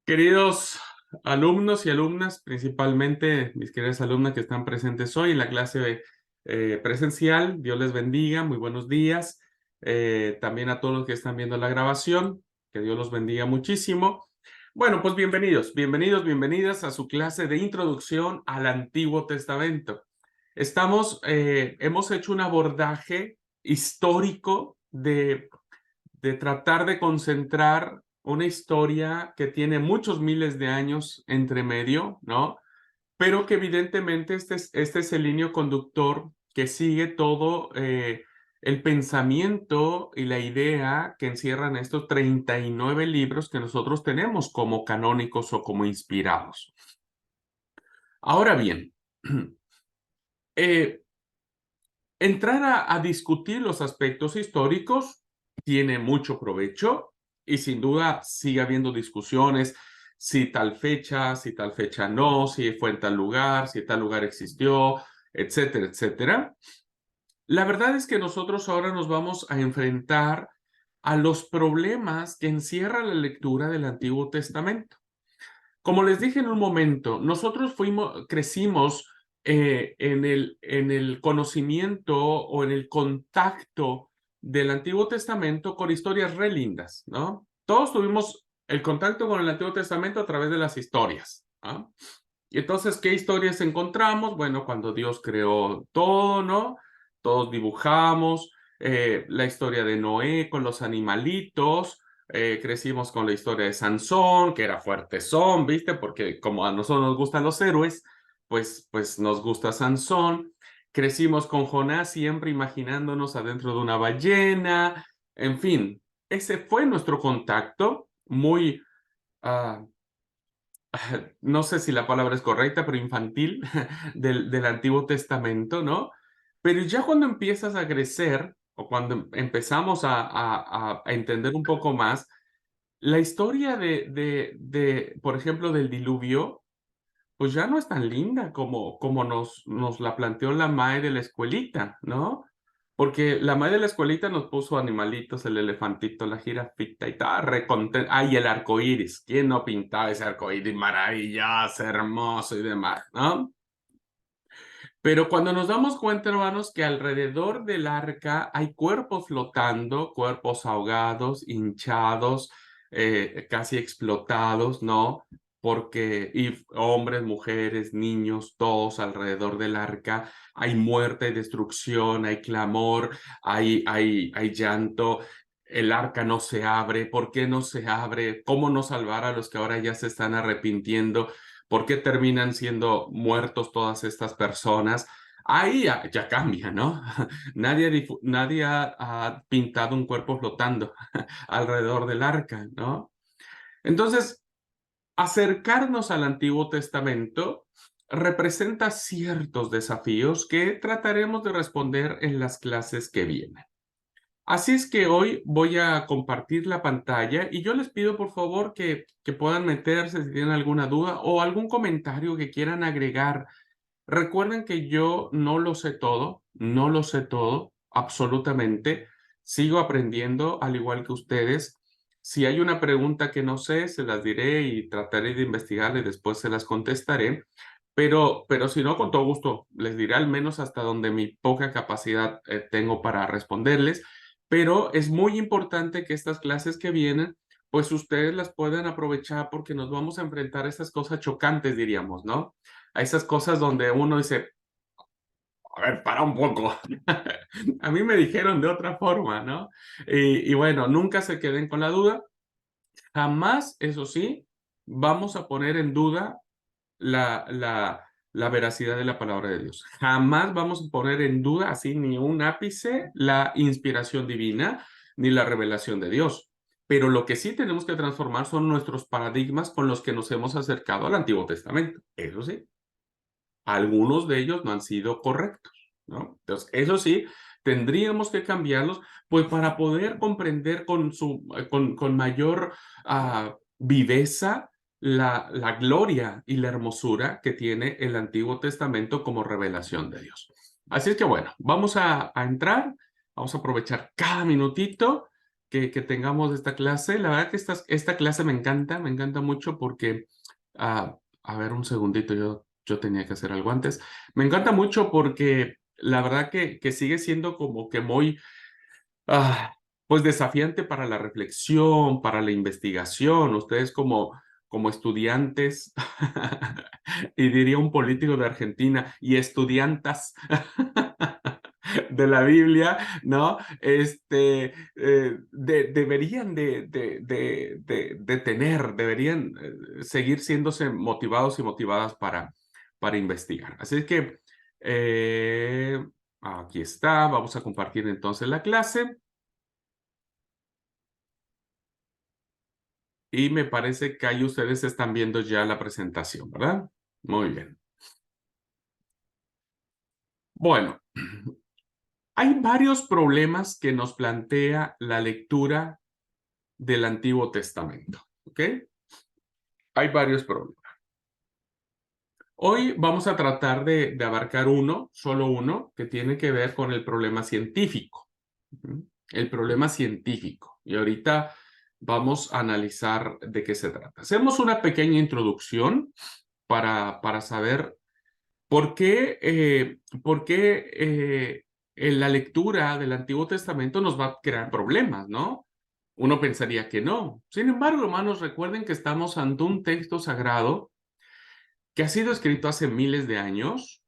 Queridos alumnos y alumnas, principalmente mis queridas alumnas que están presentes hoy en la clase presencial, Dios les bendiga, muy buenos días. También a todos los que están viendo la grabación, que Dios los bendiga muchísimo. Bueno, pues bienvenidas a su clase de introducción al Antiguo Testamento. Hemos hecho un abordaje histórico de tratar de concentrar una historia que tiene muchos miles de años entre medio, ¿no? Pero que evidentemente este es el hilo conductor que sigue todo el pensamiento y la idea que encierran estos 39 libros que nosotros tenemos como canónicos o como inspirados. Ahora bien, eh, entrar a discutir los aspectos históricos tiene mucho provecho y sin duda sigue habiendo discusiones si tal fecha no, si fue en tal lugar, si tal lugar existió, etcétera, etcétera. La verdad es que nosotros ahora nos vamos a enfrentar a los problemas que encierra la lectura del Antiguo Testamento. Como les dije en un momento, nosotros crecimos en el conocimiento o en el contacto del Antiguo Testamento con historias re lindas, ¿no? Todos tuvimos el contacto con el Antiguo Testamento a través de las historias, ¿no? Y entonces, ¿qué historias encontramos? Bueno, cuando Dios creó todo, ¿no? Todos dibujamos la historia de Noé con los animalitos, crecimos con la historia de Sansón, que era fuertezón, ¿viste? Porque como a nosotros nos gustan los héroes, pues nos gusta Sansón. Crecimos con Jonás siempre imaginándonos adentro de una ballena. En fin, ese fue nuestro contacto muy, ah, no sé si la palabra es correcta, pero infantil del Antiguo Testamento, ¿no? Pero ya cuando empiezas a crecer o cuando empezamos a entender un poco más, la historia por ejemplo, del diluvio, pues ya no es tan linda como nos la planteó la mae de la escuelita, ¿no? Porque la mae de la escuelita nos puso animalitos, el elefantito, la jirafita y estaba re contenta. Ay, el arco iris. ¿Quién no pintaba ese arco iris maravilloso, hermoso y demás, ¿no? Pero cuando nos damos cuenta, hermanos, que alrededor del arca hay cuerpos flotando, cuerpos ahogados, hinchados, casi explotados, ¿no? Y hombres, mujeres, niños, todos alrededor del arca, hay muerte, hay destrucción, hay clamor, hay llanto. El arca no se abre. ¿Por qué no se abre? ¿Cómo no salvar a los que ahora ya se están arrepintiendo? ¿Por qué terminan siendo muertos todas estas personas? Ahí ya cambia, ¿no? Nadie ha pintado un cuerpo flotando alrededor del arca, ¿no? Entonces, acercarnos al Antiguo Testamento representa ciertos desafíos que trataremos de responder en las clases que vienen. Así es que hoy voy a compartir la pantalla y yo les pido por favor que puedan meterse si tienen alguna duda o algún comentario que quieran agregar. Recuerden que yo no lo sé todo, no lo sé todo, absolutamente. Sigo aprendiendo al igual que ustedes. Si hay una pregunta que no sé, se las diré y trataré de investigar y después se las contestaré. Pero si no, con todo gusto, les diré al menos hasta donde mi poca capacidad tengo para responderles. Pero es muy importante que estas clases que vienen, pues ustedes las puedan aprovechar porque nos vamos a enfrentar a esas cosas chocantes, diríamos, ¿no? A esas cosas donde uno dice, a ver, para un poco. A mí me dijeron de otra forma, ¿no? Y bueno, nunca se queden con la duda. Jamás, eso sí, vamos a poner en duda la, la, la veracidad de la palabra de Dios. Jamás vamos a poner en duda, así ni un ápice, la inspiración divina ni la revelación de Dios. Pero lo que sí tenemos que transformar son nuestros paradigmas con los que nos hemos acercado al Antiguo Testamento. Eso sí, algunos de ellos no han sido correctos, ¿no? Entonces, eso sí, tendríamos que cambiarlos, pues para poder comprender con mayor viveza la gloria y la hermosura que tiene el Antiguo Testamento como revelación de Dios. Así es que bueno, vamos a entrar, vamos a aprovechar cada minutito que tengamos esta clase. La verdad que esta clase me encanta mucho porque, a ver, un segundito, yo tenía que hacer algo antes. Me encanta mucho porque la verdad que sigue siendo como que muy, pues desafiante para la reflexión, para la investigación. Ustedes como estudiantes, y diría un político de Argentina, y estudiantas de la Biblia, ¿no? Deberían deberían seguir siéndose motivados y motivadas para investigar. Así es que aquí está, vamos a compartir entonces la clase. Y me parece que ahí ustedes están viendo ya la presentación, ¿verdad? Muy bien. Bueno, hay varios problemas que nos plantea la lectura del Antiguo Testamento, ¿ok? Hay varios problemas. Hoy vamos a tratar de abarcar solo uno, que tiene que ver con el problema científico. El problema científico. Y ahorita vamos a analizar de qué se trata. Hacemos una pequeña introducción para saber por qué en la lectura del Antiguo Testamento nos va a crear problemas, ¿no? Uno pensaría que no. Sin embargo, hermanos, recuerden que estamos ante un texto sagrado que ha sido escrito hace miles de años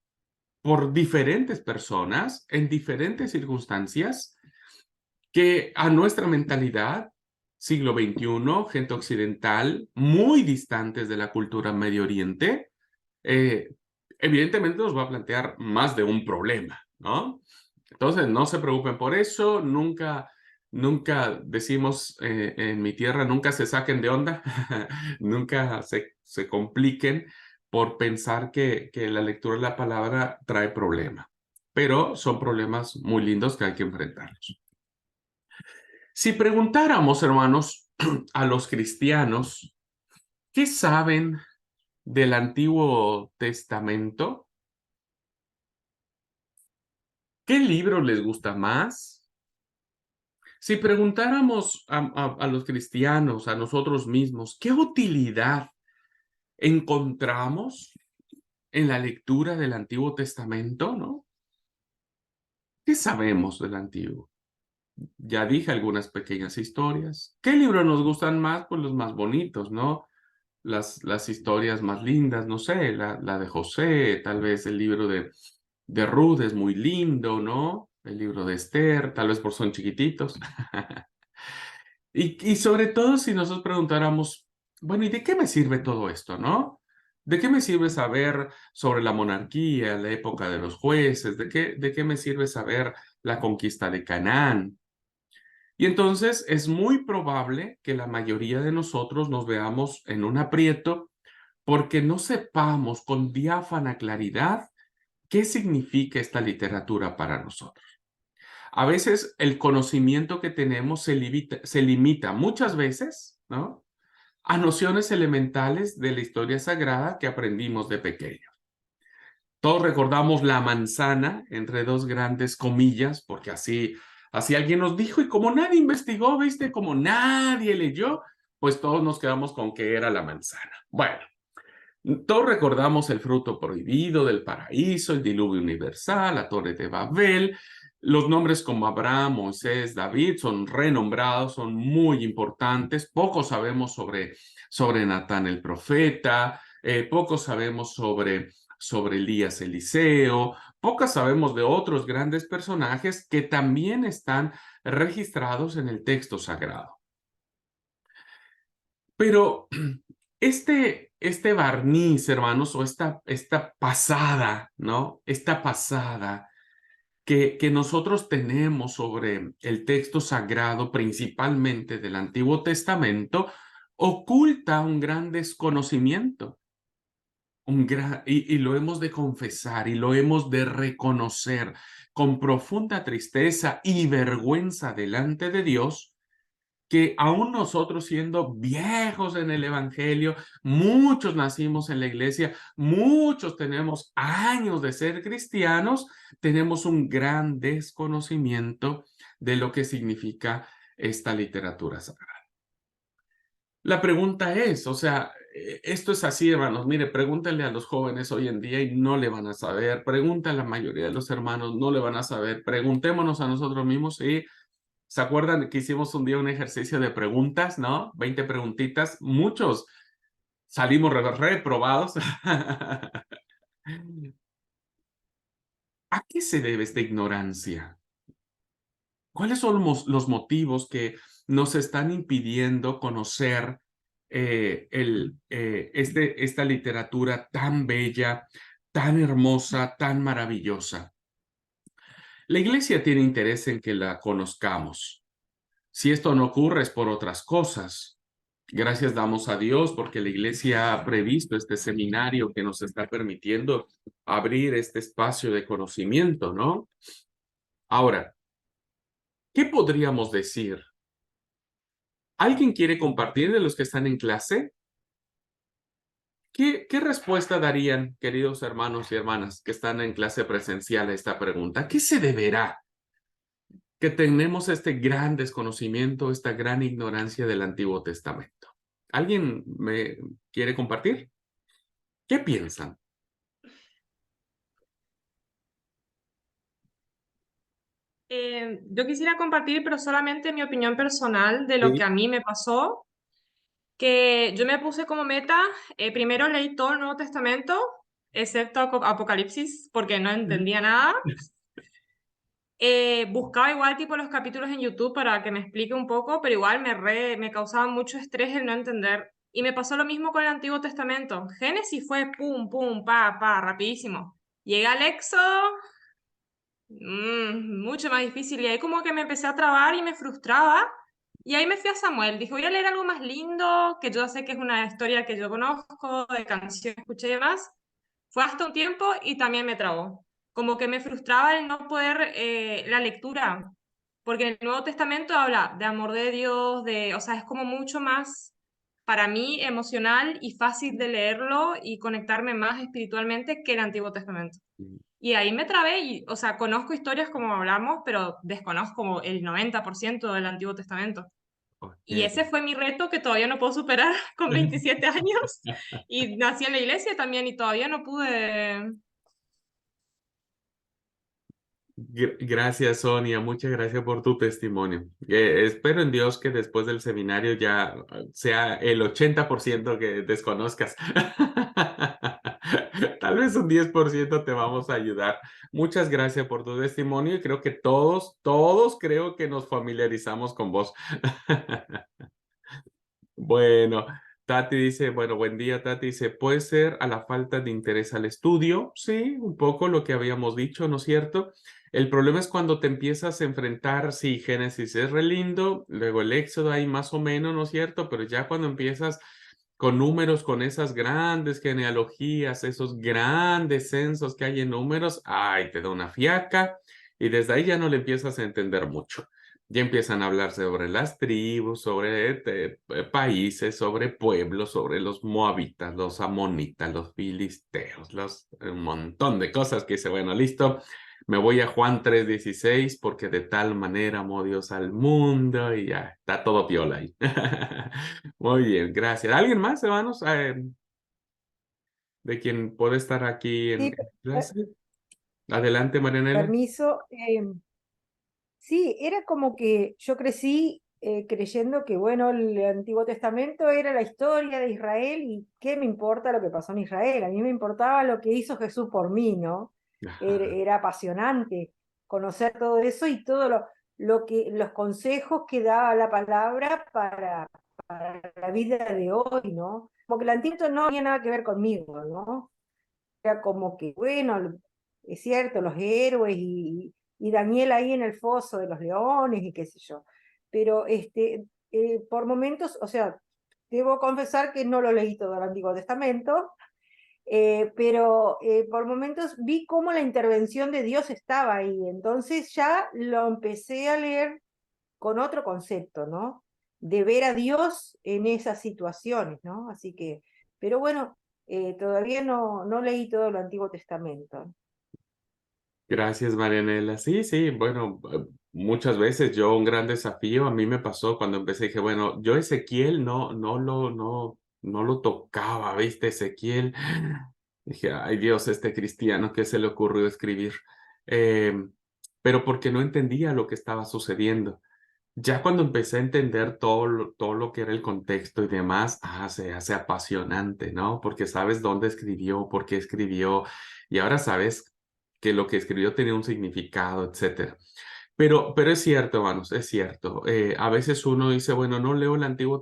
por diferentes personas en diferentes circunstancias que a nuestra mentalidad, siglo XXI, gente occidental, muy distantes de la cultura Medio Oriente, eh, evidentemente nos va a plantear más de un problema, ¿no? Entonces, no se preocupen por eso, nunca decimos en mi tierra, nunca se saquen de onda, nunca se compliquen por pensar que la lectura de la palabra trae problema, pero son problemas muy lindos que hay que enfrentarlos. Si preguntáramos, hermanos, a los cristianos, ¿qué saben del Antiguo Testamento? ¿Qué libro les gusta más? Si preguntáramos a los cristianos, a nosotros mismos, ¿qué utilidad encontramos en la lectura del Antiguo Testamento, ¿no? ¿Qué sabemos del Antiguo? Ya dije algunas pequeñas historias. ¿Qué libros nos gustan más? Pues los más bonitos, ¿no? Las historias más lindas, no sé, la de José, tal vez el libro de Ruth es muy lindo, ¿no? El libro de Esther, tal vez por son chiquititos. Y sobre todo si nosotros preguntáramos, bueno, ¿y de qué me sirve todo esto, no? ¿De qué me sirve saber sobre la monarquía, la época de los jueces? ¿De qué me sirve saber la conquista de Canaán? Y entonces es muy probable que la mayoría de nosotros nos veamos en un aprieto porque no sepamos con diáfana claridad qué significa esta literatura para nosotros. A veces el conocimiento que tenemos se limita muchas veces, ¿no? A nociones elementales de la historia sagrada que aprendimos de pequeños. Todos recordamos la manzana entre dos grandes comillas, porque así alguien nos dijo y como nadie investigó, viste, como nadie leyó, pues todos nos quedamos con que era la manzana. Bueno, todos recordamos el fruto prohibido del paraíso, el diluvio universal, la torre de Babel. Los nombres como Abraham, Moisés, David son renombrados, son muy importantes. Poco sabemos sobre Natán el profeta, poco sabemos sobre Elías Eliseo, poco sabemos de otros grandes personajes que también están registrados en el texto sagrado. Pero este barniz, hermanos, o esta pasada, ¿no? Esta pasada que nosotros tenemos sobre el texto sagrado, principalmente del Antiguo Testamento, oculta un gran desconocimiento. Y lo hemos de confesar y lo hemos de reconocer con profunda tristeza y vergüenza delante de Dios que aún nosotros siendo viejos en el Evangelio, muchos nacimos en la iglesia, muchos tenemos años de ser cristianos, tenemos un gran desconocimiento de lo que significa esta literatura sagrada. La pregunta es, o sea, esto es así, hermanos. Mire, pregúntenle a los jóvenes hoy en día y no le van a saber. Pregúntenle a la mayoría de los hermanos, no le van a saber. Preguntémonos a nosotros mismos y ¿se acuerdan que hicimos un día un ejercicio de preguntas, no? 20 preguntitas. Muchos salimos reprobados. ¿A qué se debe esta ignorancia? ¿Cuáles son los motivos que nos están impidiendo conocer esta literatura tan bella, tan hermosa, tan maravillosa? La iglesia tiene interés en que la conozcamos. Si esto no ocurre es por otras cosas. Gracias damos a Dios porque la iglesia ha previsto este seminario que nos está permitiendo abrir este espacio de conocimiento, ¿no? Ahora, ¿qué podríamos decir? ¿Alguien quiere compartir de los que están en clase? ¿Qué respuesta darían, queridos hermanos y hermanas que están en clase presencial a esta pregunta? ¿Qué se deberá que tenemos este gran desconocimiento, esta gran ignorancia del Antiguo Testamento? ¿Alguien me quiere compartir? ¿Qué piensan? Yo quisiera compartir, pero solamente mi opinión personal de lo que Sí. a mí me pasó, que yo me puse como meta, primero leí todo el Nuevo Testamento, excepto Apocalipsis, porque no entendía nada. Buscaba igual tipo los capítulos en YouTube para que me explique un poco, pero igual me causaba mucho estrés el no entender. Y me pasó lo mismo con el Antiguo Testamento. Génesis fue pum, pum, pa, rapidísimo. Llega al Éxodo, mucho más difícil. Y ahí como que me empecé a trabar y me frustraba. Y ahí me fui a Samuel. Dije, voy a leer algo más lindo, que yo sé que es una historia que yo conozco, de canciones que escuché y demás. Fue hasta un tiempo y también me trabó. Como que me frustraba el no poder la lectura. Porque en el Nuevo Testamento habla de amor de Dios, o sea, es como mucho más, para mí, emocional y fácil de leerlo y conectarme más espiritualmente que el Antiguo Testamento. Y ahí me trabé, y, o sea, conozco historias como hablamos, pero desconozco como el 90% del Antiguo Testamento. Y Ok. ese fue mi reto que todavía no puedo superar con 27 años. Y nací en la iglesia también y todavía no pude. Gracias, Sonia. Muchas gracias por tu testimonio. Espero en Dios que después del seminario ya sea el 80% que desconozcas. Tal vez un 10% te vamos a ayudar. Muchas gracias por tu testimonio y creo que todos creo que nos familiarizamos con vos. Bueno, Tati dice, bueno, buen día, Tati dice, puede ser a la falta de interés al estudio, sí, un poco lo que habíamos dicho, ¿no es cierto? El problema es cuando te empiezas a enfrentar, sí, Génesis es re lindo, luego el Éxodo ahí más o menos, ¿no es cierto? Pero ya cuando empiezas con números, con esas grandes genealogías, esos grandes censos que hay en números, ay, te da una fiaca y desde ahí ya no le empiezas a entender mucho. Ya empiezan a hablar sobre las tribus, sobre países, sobre pueblos, sobre los moabitas, los amonitas, los filisteos, un montón de cosas que dice, bueno, listo, me voy a Juan 3:16 porque de tal manera amó Dios al mundo y ya, está todo piola ahí. Muy bien, gracias. ¿Alguien más, hermanos? ¿De quien puede estar aquí en Sí, clase? Adelante, Marianela. permiso. Sí, era como que yo crecí creyendo que, bueno, el Antiguo Testamento era la historia de Israel y qué me importa lo que pasó en Israel. A mí me importaba lo que hizo Jesús por mí, ¿no? Ajá. Era apasionante conocer todo eso y todo los consejos que daba la palabra para la vida de hoy, ¿no? Porque el Antiguo no tenía nada que ver conmigo, ¿no? Era como que, bueno, es cierto, los héroes y Daniel ahí en el foso de los leones y qué sé yo. Pero por momentos, o sea, debo confesar que no lo leí todo el Antiguo Testamento, pero por momentos vi cómo la intervención de Dios estaba ahí. Entonces ya lo empecé a leer con otro concepto, ¿no? De ver a Dios en esas situaciones, ¿no? Así que, pero bueno, todavía no leí todo el Antiguo Testamento. Gracias, Marianela. Sí, sí, bueno, muchas veces yo un gran desafío a mí me pasó cuando empecé, dije, bueno, yo Ezequiel no lo tocaba, ¿viste? Ezequiel. Dije, ay Dios, este cristiano, ¿qué se le ocurrió escribir? Eh, pero porque no entendía lo que estaba sucediendo. Ya cuando empecé a entender todo lo que era el contexto y demás, se hace apasionante, ¿no? Porque sabes dónde escribió, por qué escribió, y ahora sabes que lo que escribió tenía un significado, etcétera. Pero es cierto, hermanos, es cierto. A veces uno dice, bueno, no leo el antiguo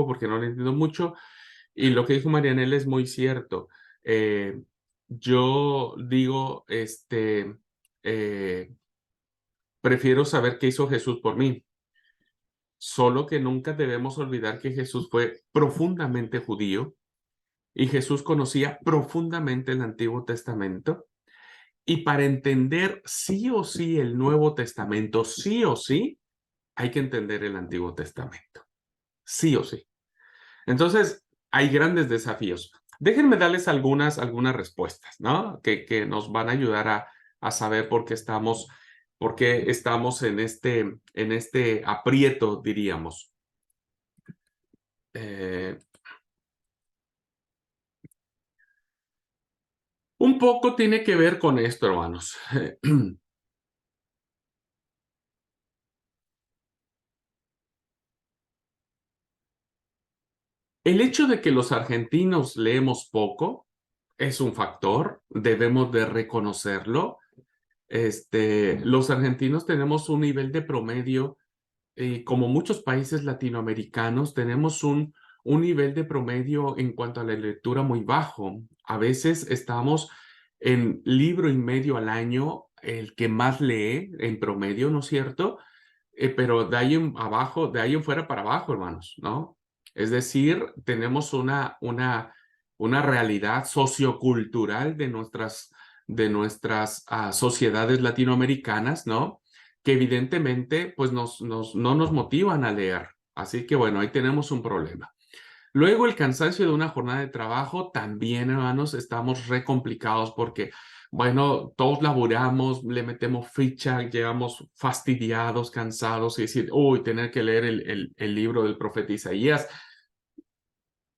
porque no lo entiendo mucho, y lo que dijo Marianela es muy cierto. Eh, yo digo, eh, prefiero saber qué hizo Jesús por mí. Solo que nunca debemos olvidar que Jesús fue profundamente judío y Jesús conocía profundamente el Antiguo Testamento. Y para entender sí o sí el Nuevo Testamento, sí o sí, hay que entender el Antiguo Testamento. Sí o sí. Entonces, hay grandes desafíos. Déjenme darles algunas respuestas, ¿no? Que nos van a ayudar a saber por qué estamos en este aprieto, diríamos. Eh, Un poco tiene que ver con esto, hermanos. El hecho de que los argentinos leemos poco es un factor, debemos de reconocerlo. Los argentinos tenemos un nivel de promedio, como muchos países latinoamericanos, tenemos un nivel de promedio en cuanto a la lectura muy bajo. A veces estamos en libro y medio al año, el que más lee en promedio, ¿no es cierto? Pero de ahí en abajo, de ahí en fuera para abajo, hermanos, ¿no? Es decir, tenemos una realidad sociocultural de nuestras sociedades latinoamericanas, ¿no? Que evidentemente, pues no nos motivan a leer. Así que bueno, ahí tenemos un problema. Luego el cansancio de una jornada de trabajo, también, hermanos, estamos re complicados porque, bueno, todos laboramos, le metemos ficha, llegamos fastidiados, cansados y decir, uy, tener que leer el libro del profeta Isaías,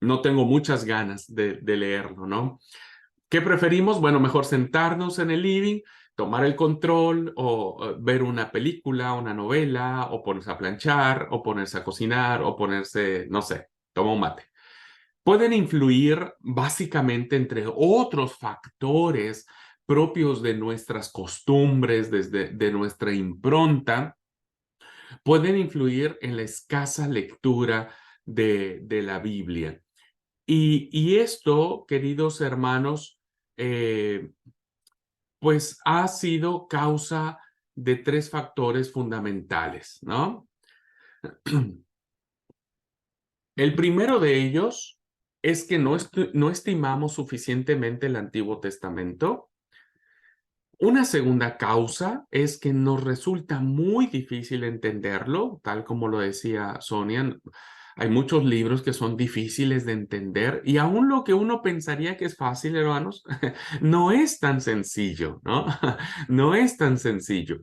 no tengo muchas ganas de leerlo, ¿no? ¿Qué preferimos? Bueno, mejor sentarnos en el living, tomar el control o ver una película, una novela, o ponerse a planchar, o ponerse a cocinar, o ponerse, no sé, toma un mate. Pueden influir básicamente, entre otros factores propios de nuestras costumbres, de nuestra impronta, pueden influir en la escasa lectura de la Biblia. Y esto, queridos hermanos, pues ha sido causa de tres factores fundamentales, ¿no? El primero de ellos es que no estimamos suficientemente el Antiguo Testamento. Una segunda causa es que nos resulta muy difícil entenderlo, tal como lo decía Sonia. Hay muchos libros que son difíciles de entender y aún lo que uno pensaría que es fácil, hermanos, no es tan sencillo, ¿no? No es tan sencillo.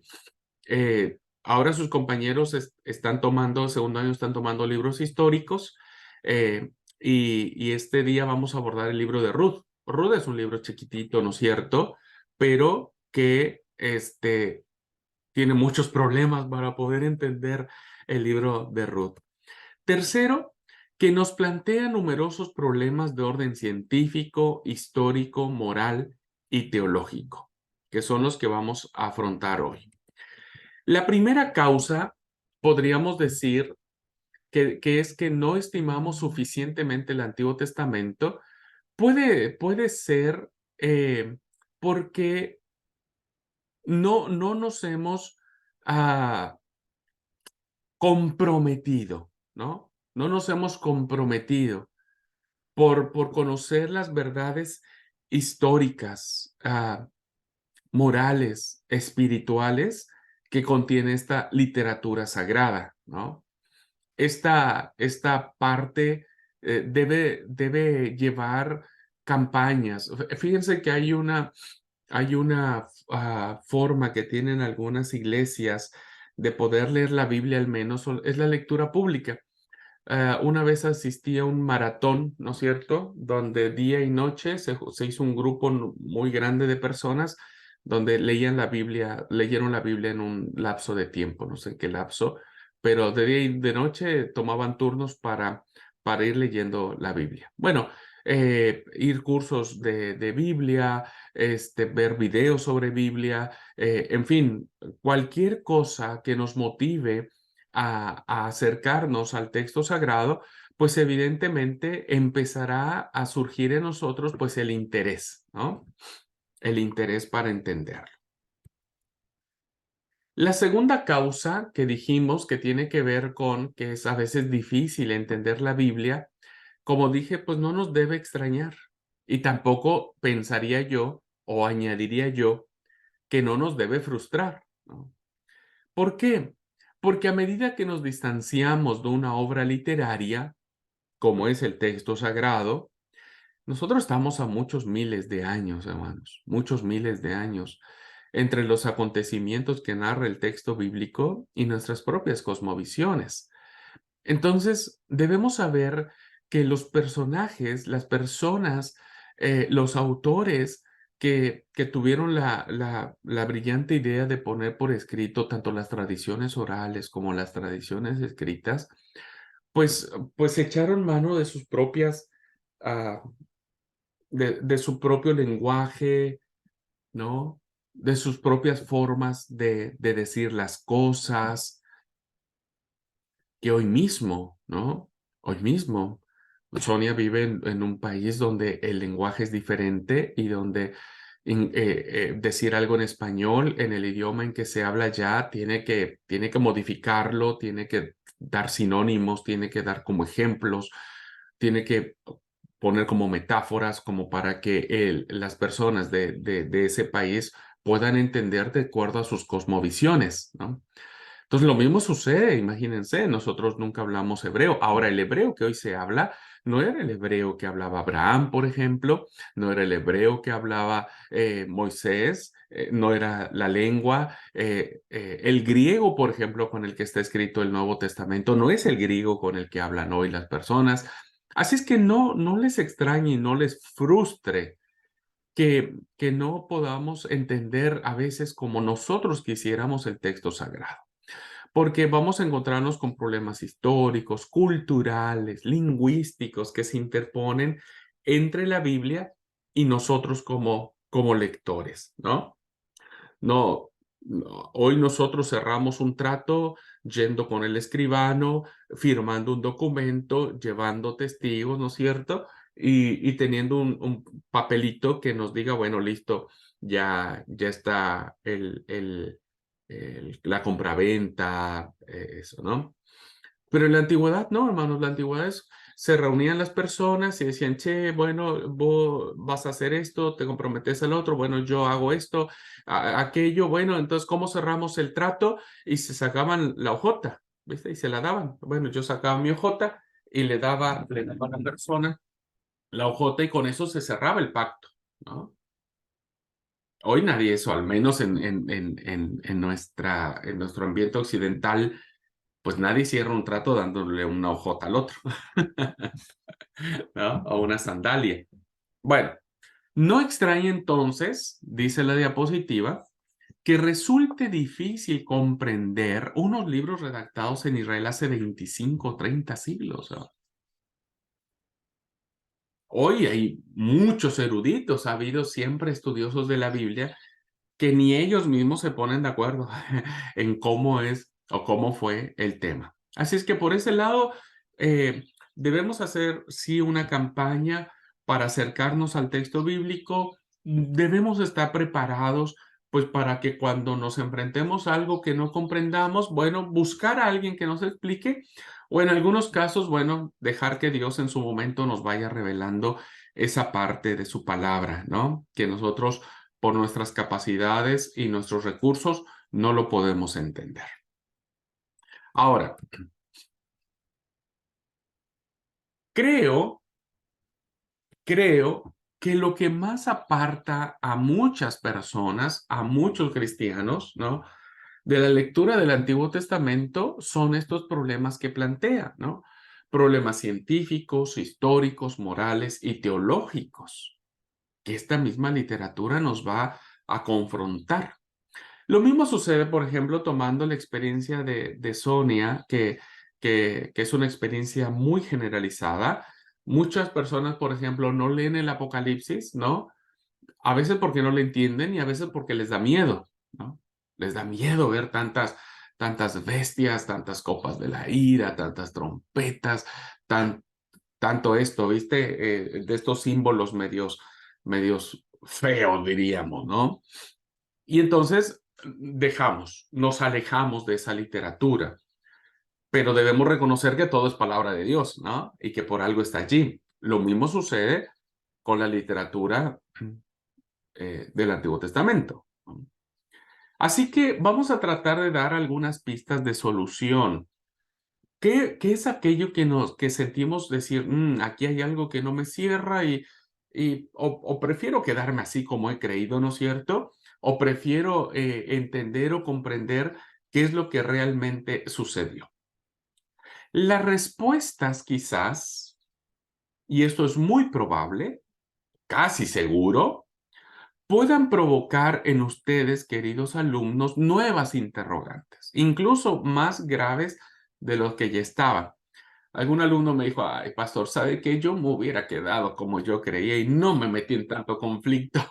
Ahora sus compañeros están tomando, segundo año están tomando libros históricos, y este día vamos a abordar el libro de Ruth. Ruth es un libro chiquitito, ¿no es cierto? Pero que tiene muchos problemas para poder entender el libro de Ruth. Tercero, que nos plantea numerosos problemas de orden científico, histórico, moral y teológico, que son los que vamos a afrontar hoy. La primera causa, podríamos decir, que es que no estimamos suficientemente el Antiguo Testamento, puede ser porque no nos hemos ah, comprometido, ¿no? No nos hemos comprometido por conocer las verdades históricas, morales, espirituales que contiene esta literatura sagrada, ¿no? Esta parte debe llevar campañas. Fíjense que hay hay una forma que tienen algunas iglesias de poder leer la Biblia al menos, es la lectura pública. Una vez asistí a un maratón, ¿no es cierto?, donde día y noche se hizo un grupo muy grande de personas donde leyeron la Biblia en un lapso de tiempo, no sé qué lapso, pero de día y de noche tomaban turnos para ir leyendo la Biblia. Bueno, ir cursos de Biblia, ver videos sobre Biblia, en fin, cualquier cosa que nos motive a acercarnos al texto sagrado, pues evidentemente empezará a surgir en nosotros pues el interés, ¿no? El interés para entenderlo. La segunda causa que dijimos que tiene que ver con que es a veces difícil entender la Biblia, como dije, pues no nos debe extrañar. Y tampoco pensaría yo o añadiría yo que no nos debe frustrar, ¿no? ¿Por qué? Porque a medida que nos distanciamos de una obra literaria, como es el texto sagrado, nosotros estamos a muchos miles de años, hermanos, muchos miles de años entre los acontecimientos que narra el texto bíblico y nuestras propias cosmovisiones. Entonces, debemos saber que los personajes, las personas, los autores que tuvieron la brillante idea de poner por escrito tanto las tradiciones orales como las tradiciones escritas, pues echaron mano de sus propias, ah, de su propio lenguaje, ¿no? De sus propias formas de decir las cosas, que hoy mismo, ¿no? Hoy mismo, Sonia vive en un país donde el lenguaje es diferente y donde decir algo en español, en el idioma en que se habla ya, tiene que modificarlo, tiene que dar sinónimos, tiene que dar como ejemplos, tiene que poner como metáforas como para que las personas de ese país puedan entender de acuerdo a sus cosmovisiones, ¿no? Entonces, lo mismo sucede, imagínense, nosotros nunca hablamos hebreo. Ahora, el hebreo que hoy se habla no era el hebreo que hablaba Abraham, por ejemplo, no era el hebreo que hablaba Moisés, no era la lengua. El griego, por ejemplo, con el que está escrito el Nuevo Testamento, no es el griego con el que hablan hoy las personas. Así es que no les extrañe y no les frustre que no podamos entender a veces como nosotros quisiéramos el texto sagrado, porque vamos a encontrarnos con problemas históricos, culturales, lingüísticos que se interponen entre la Biblia y nosotros como lectores, ¿no? Hoy nosotros cerramos un trato yendo con el escribano, firmando un documento, llevando testigos, ¿no es cierto? Y teniendo un papelito que nos diga, bueno, listo, ya está la compraventa, eso, ¿no? Pero en la antigüedad, no, hermanos, la antigüedad se reunían las personas y decían, che, bueno, vos vas a hacer esto, te comprometes al otro, bueno, yo hago esto, aquello, bueno, entonces, ¿cómo cerramos el trato? Y se sacaban la hojota, ¿viste? Y se la daban. Bueno, yo sacaba mi hojota y le daba a la persona la hojota y con eso se cerraba el pacto, ¿no? Hoy nadie eso, al menos en nuestro ambiente occidental, pues nadie cierra un trato dándole una hojota al otro, ¿no? O una sandalia. Bueno, no extraña entonces, dice la diapositiva, que resulte difícil comprender unos libros redactados en Israel hace 25 o 30 siglos, ¿no? Hoy hay muchos eruditos, ha habido siempre estudiosos de la Biblia que ni ellos mismos se ponen de acuerdo en cómo es o cómo fue el tema. Así es que por ese lado debemos hacer, sí, una campaña para acercarnos al texto bíblico. Debemos estar preparados, pues, para que cuando nos enfrentemos a algo que no comprendamos, bueno, buscar a alguien que nos explique, o en algunos casos, bueno, dejar que Dios en su momento nos vaya revelando esa parte de su palabra, ¿no? Que nosotros por nuestras capacidades y nuestros recursos, no lo podemos entender. Ahora, creo que lo que más aparta a muchas personas, a muchos cristianos, ¿no?, de la lectura del Antiguo Testamento son estos problemas que plantea, ¿no? Problemas científicos, históricos, morales y teológicos, que esta misma literatura nos va a confrontar. Lo mismo sucede, por ejemplo, tomando la experiencia de Sonia, que es una experiencia muy generalizada. Muchas personas, por ejemplo, no leen el Apocalipsis, ¿no? A veces porque no lo entienden y a veces porque les da miedo, ¿no? Les da miedo ver tantas bestias, tantas copas de la ira, tantas trompetas, tanto esto, ¿viste? De estos símbolos medios feos, diríamos, ¿no? Y entonces nos alejamos de esa literatura, pero debemos reconocer que todo es palabra de Dios, ¿no? Y que por algo está allí. Lo mismo sucede con la literatura del Antiguo Testamento. Así que vamos a tratar de dar algunas pistas de solución. ¿Qué es aquello que sentimos decir, aquí hay algo que no me cierra o prefiero quedarme así como he creído, ¿no es cierto? O prefiero entender o comprender qué es lo que realmente sucedió. Las respuestas quizás, y esto es muy probable, casi seguro, puedan provocar en ustedes, queridos alumnos, nuevas interrogantes, incluso más graves de los que ya estaban. Algún alumno me dijo, ay, pastor, ¿sabe qué? Yo me hubiera quedado como yo creía y no me metí en tanto conflicto.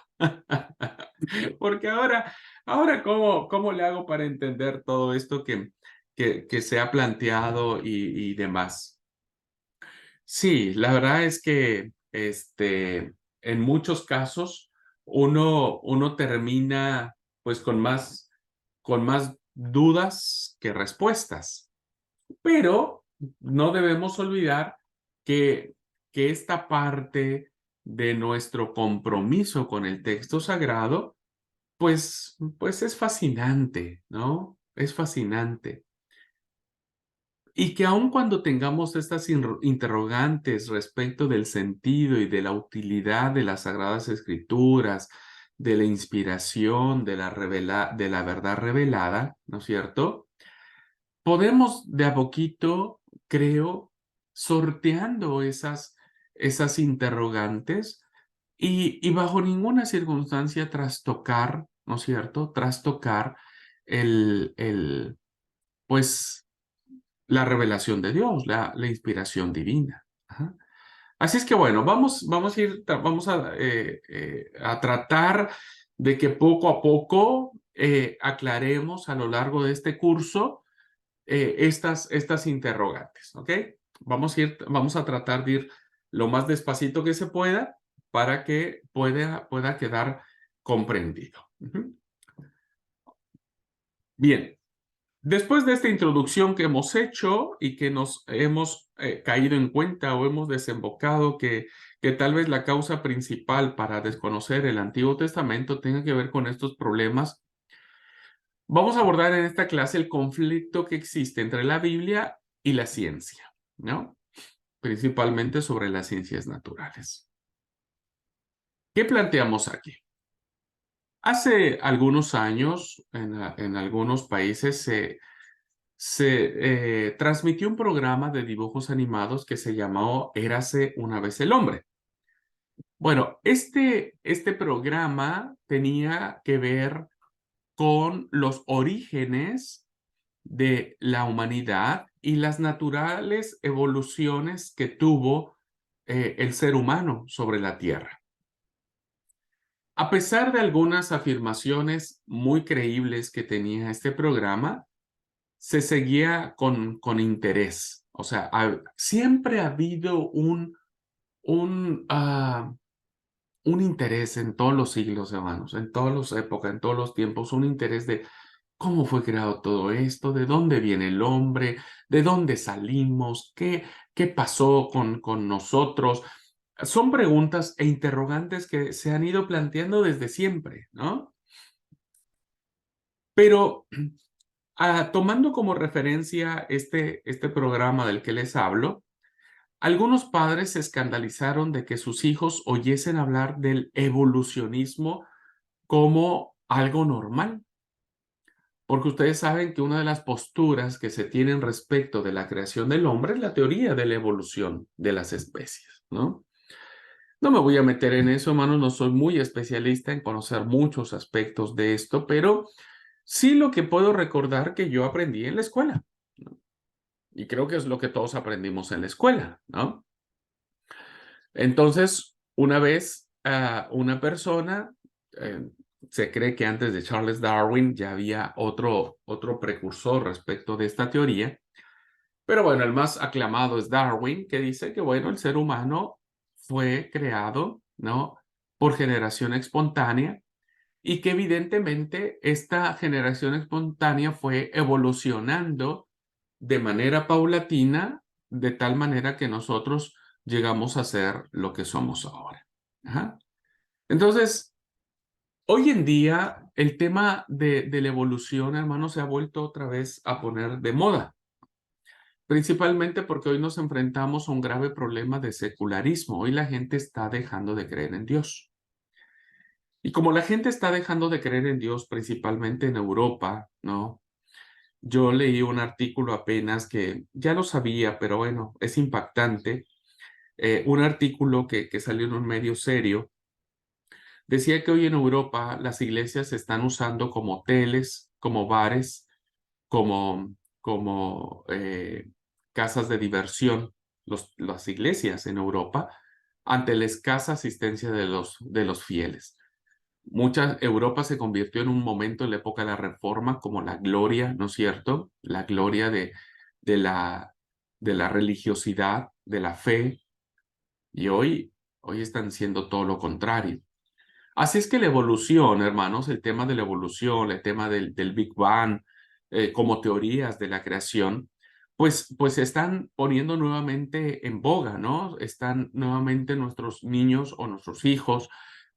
Porque ahora ¿cómo le hago para entender todo esto que se ha planteado y demás? Sí, la verdad es que en muchos casos uno termina pues con más dudas que respuestas, pero no debemos olvidar que, que esta parte de nuestro compromiso con el texto sagrado pues es fascinante, ¿no? Es fascinante. Y que aun cuando tengamos estas interrogantes respecto del sentido y de la utilidad de las Sagradas Escrituras, de la inspiración, de la verdad revelada, ¿no es cierto? Podemos de a poquito, creo, sorteando esas interrogantes y bajo ninguna circunstancia trastocar, ¿no es cierto? Trastocar pues, la revelación de Dios, la inspiración divina. Ajá. Así es que bueno, vamos a tratar de que poco a poco aclaremos a lo largo de este curso estas interrogantes, ¿ok? Vamos a tratar de ir lo más despacito que se pueda para que pueda quedar comprendido. Ujú. Bien. Después de esta introducción que hemos hecho y que nos hemos caído en cuenta o hemos desembocado que tal vez la causa principal para desconocer el Antiguo Testamento tenga que ver con estos problemas, vamos a abordar en esta clase el conflicto que existe entre la Biblia y la ciencia, ¿no? Principalmente sobre las ciencias naturales. ¿Qué planteamos aquí? Hace algunos años, en algunos países se transmitió un programa de dibujos animados que se llamó Érase una vez el hombre. Bueno, este programa tenía que ver con los orígenes de la humanidad y las naturales evoluciones que tuvo el ser humano sobre la Tierra. A pesar de algunas afirmaciones muy creíbles que tenía este programa, se seguía con interés. O sea, siempre ha habido un interés en todos los siglos, hermanos, en todas las épocas, en todos los tiempos, un interés de cómo fue creado todo esto, de dónde viene el hombre, de dónde salimos, qué pasó con nosotros. Son preguntas e interrogantes que se han ido planteando desde siempre, ¿no? Pero tomando como referencia este programa del que les hablo, Algunos padres se escandalizaron de que sus hijos oyesen hablar del evolucionismo como algo normal, porque ustedes saben que una de las posturas que se tienen respecto de la creación del hombre es la teoría de la evolución de las especies, ¿no? No me voy a meter en eso, hermanos, no soy muy especialista en conocer muchos aspectos de esto, pero sí lo que puedo recordar que yo aprendí en la escuela, ¿no? Y creo que es lo que todos aprendimos en la escuela, ¿no? Entonces, una vez una persona, se cree que antes de Charles Darwin ya había otro precursor respecto de esta teoría, pero bueno, el más aclamado es Darwin, que dice que, bueno, el ser humano fue creado, ¿no? Por generación espontánea y que evidentemente esta generación espontánea fue evolucionando de manera paulatina, de tal manera que nosotros llegamos a ser lo que somos ahora. Ajá. Entonces, hoy en día, el tema de la evolución, hermano, se ha vuelto otra vez a poner de moda, principalmente porque hoy nos enfrentamos a un grave problema de secularismo. Hoy la gente está dejando de creer en Dios. Y como la gente está dejando de creer en Dios, principalmente en Europa, ¿no? Yo leí un artículo apenas que ya lo sabía, pero bueno, es impactante. Un artículo que salió en un medio serio. Decía que hoy en Europa las iglesias se están usando como hoteles, como bares, como casas de diversión, las iglesias en Europa, ante la escasa asistencia de los fieles. Europa se convirtió en un momento en la época de la Reforma como la gloria, ¿no es cierto? La gloria de la, de la religiosidad, de la fe, y hoy están siendo todo lo contrario. Así es que la evolución, hermanos, el tema de la evolución, el tema del Big Bang, como teorías de la creación, pues se están poniendo nuevamente en boga, ¿no? Están nuevamente nuestros niños o nuestros hijos,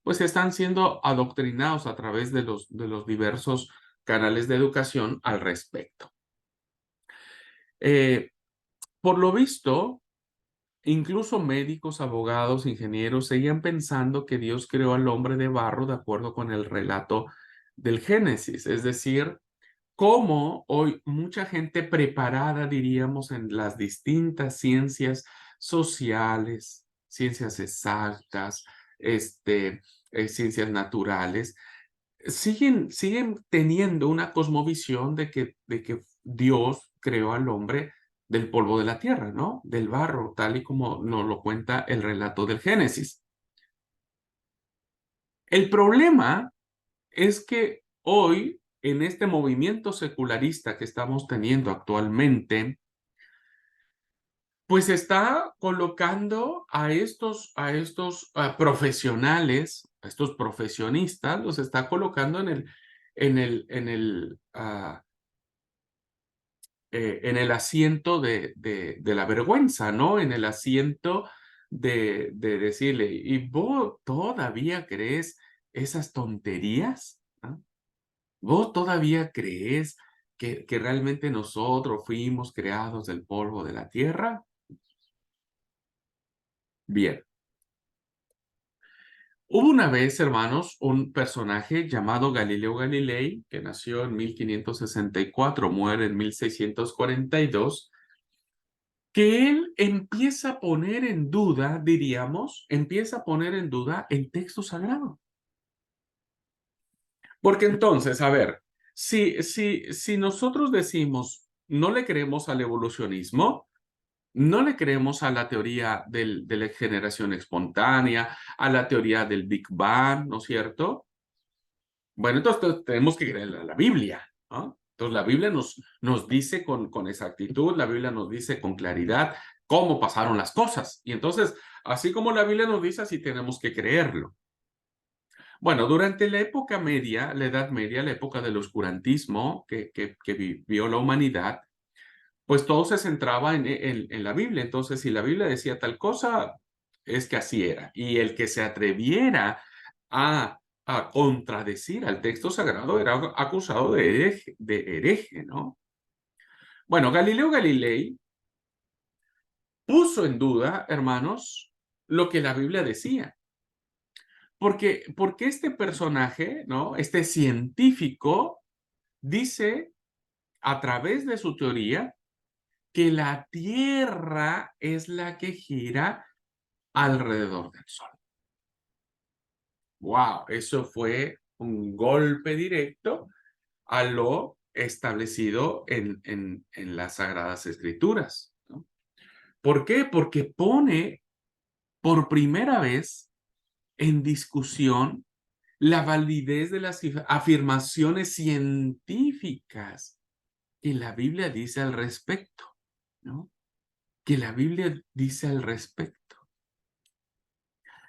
pues están siendo adoctrinados a través de los diversos canales de educación al respecto. Eh, por lo visto, incluso médicos, abogados, ingenieros seguían pensando que Dios creó al hombre de barro de acuerdo con el relato del Génesis, es decir, cómo hoy mucha gente preparada, diríamos, en las distintas ciencias sociales, ciencias exactas, ciencias naturales, siguen teniendo una cosmovisión de que Dios creó al hombre del polvo de la tierra, ¿no? Del barro, tal y como nos lo cuenta el relato del Génesis. El problema es que hoy, en este movimiento secularista que estamos teniendo actualmente, pues está colocando a estos profesionales, a estos profesionistas, los está colocando en el asiento de la vergüenza, ¿no? En el asiento de decirle, ¿y vos todavía crees esas tonterías? ¿No? ¿Vos todavía crees que realmente nosotros fuimos creados del polvo de la tierra? Bien. Hubo una vez, hermanos, un personaje llamado Galileo Galilei, que nació en 1564, muere en 1642, que él empieza a poner en duda, diríamos, empieza a poner en duda el texto sagrado. Porque entonces, a ver, si nosotros decimos no le creemos al evolucionismo, no le creemos a la teoría de la generación espontánea, a la teoría del Big Bang, ¿no es cierto? Bueno, entonces tenemos que creer a la Biblia, ¿no? Entonces la Biblia nos dice con exactitud, la Biblia nos dice con claridad cómo pasaron las cosas. Y entonces, así como la Biblia nos dice, así tenemos que creerlo. Bueno, durante la época media, la Edad Media, la época del oscurantismo que vivió la humanidad, pues todo se centraba en la Biblia. Entonces, si la Biblia decía tal cosa, es que así era. Y el que se atreviera a contradecir al texto sagrado era acusado de hereje, ¿no? Bueno, Galileo Galilei puso en duda, hermanos, lo que la Biblia decía. Porque este personaje, ¿no? Este científico dice a través de su teoría que la Tierra es la que gira alrededor del Sol. ¡Wow! Eso fue un golpe directo a lo establecido en las Sagradas Escrituras, ¿no? ¿Por qué? Porque pone por primera vez en discusión la validez de las afirmaciones científicas que la Biblia dice al respecto, ¿no? Que la Biblia dice al respecto.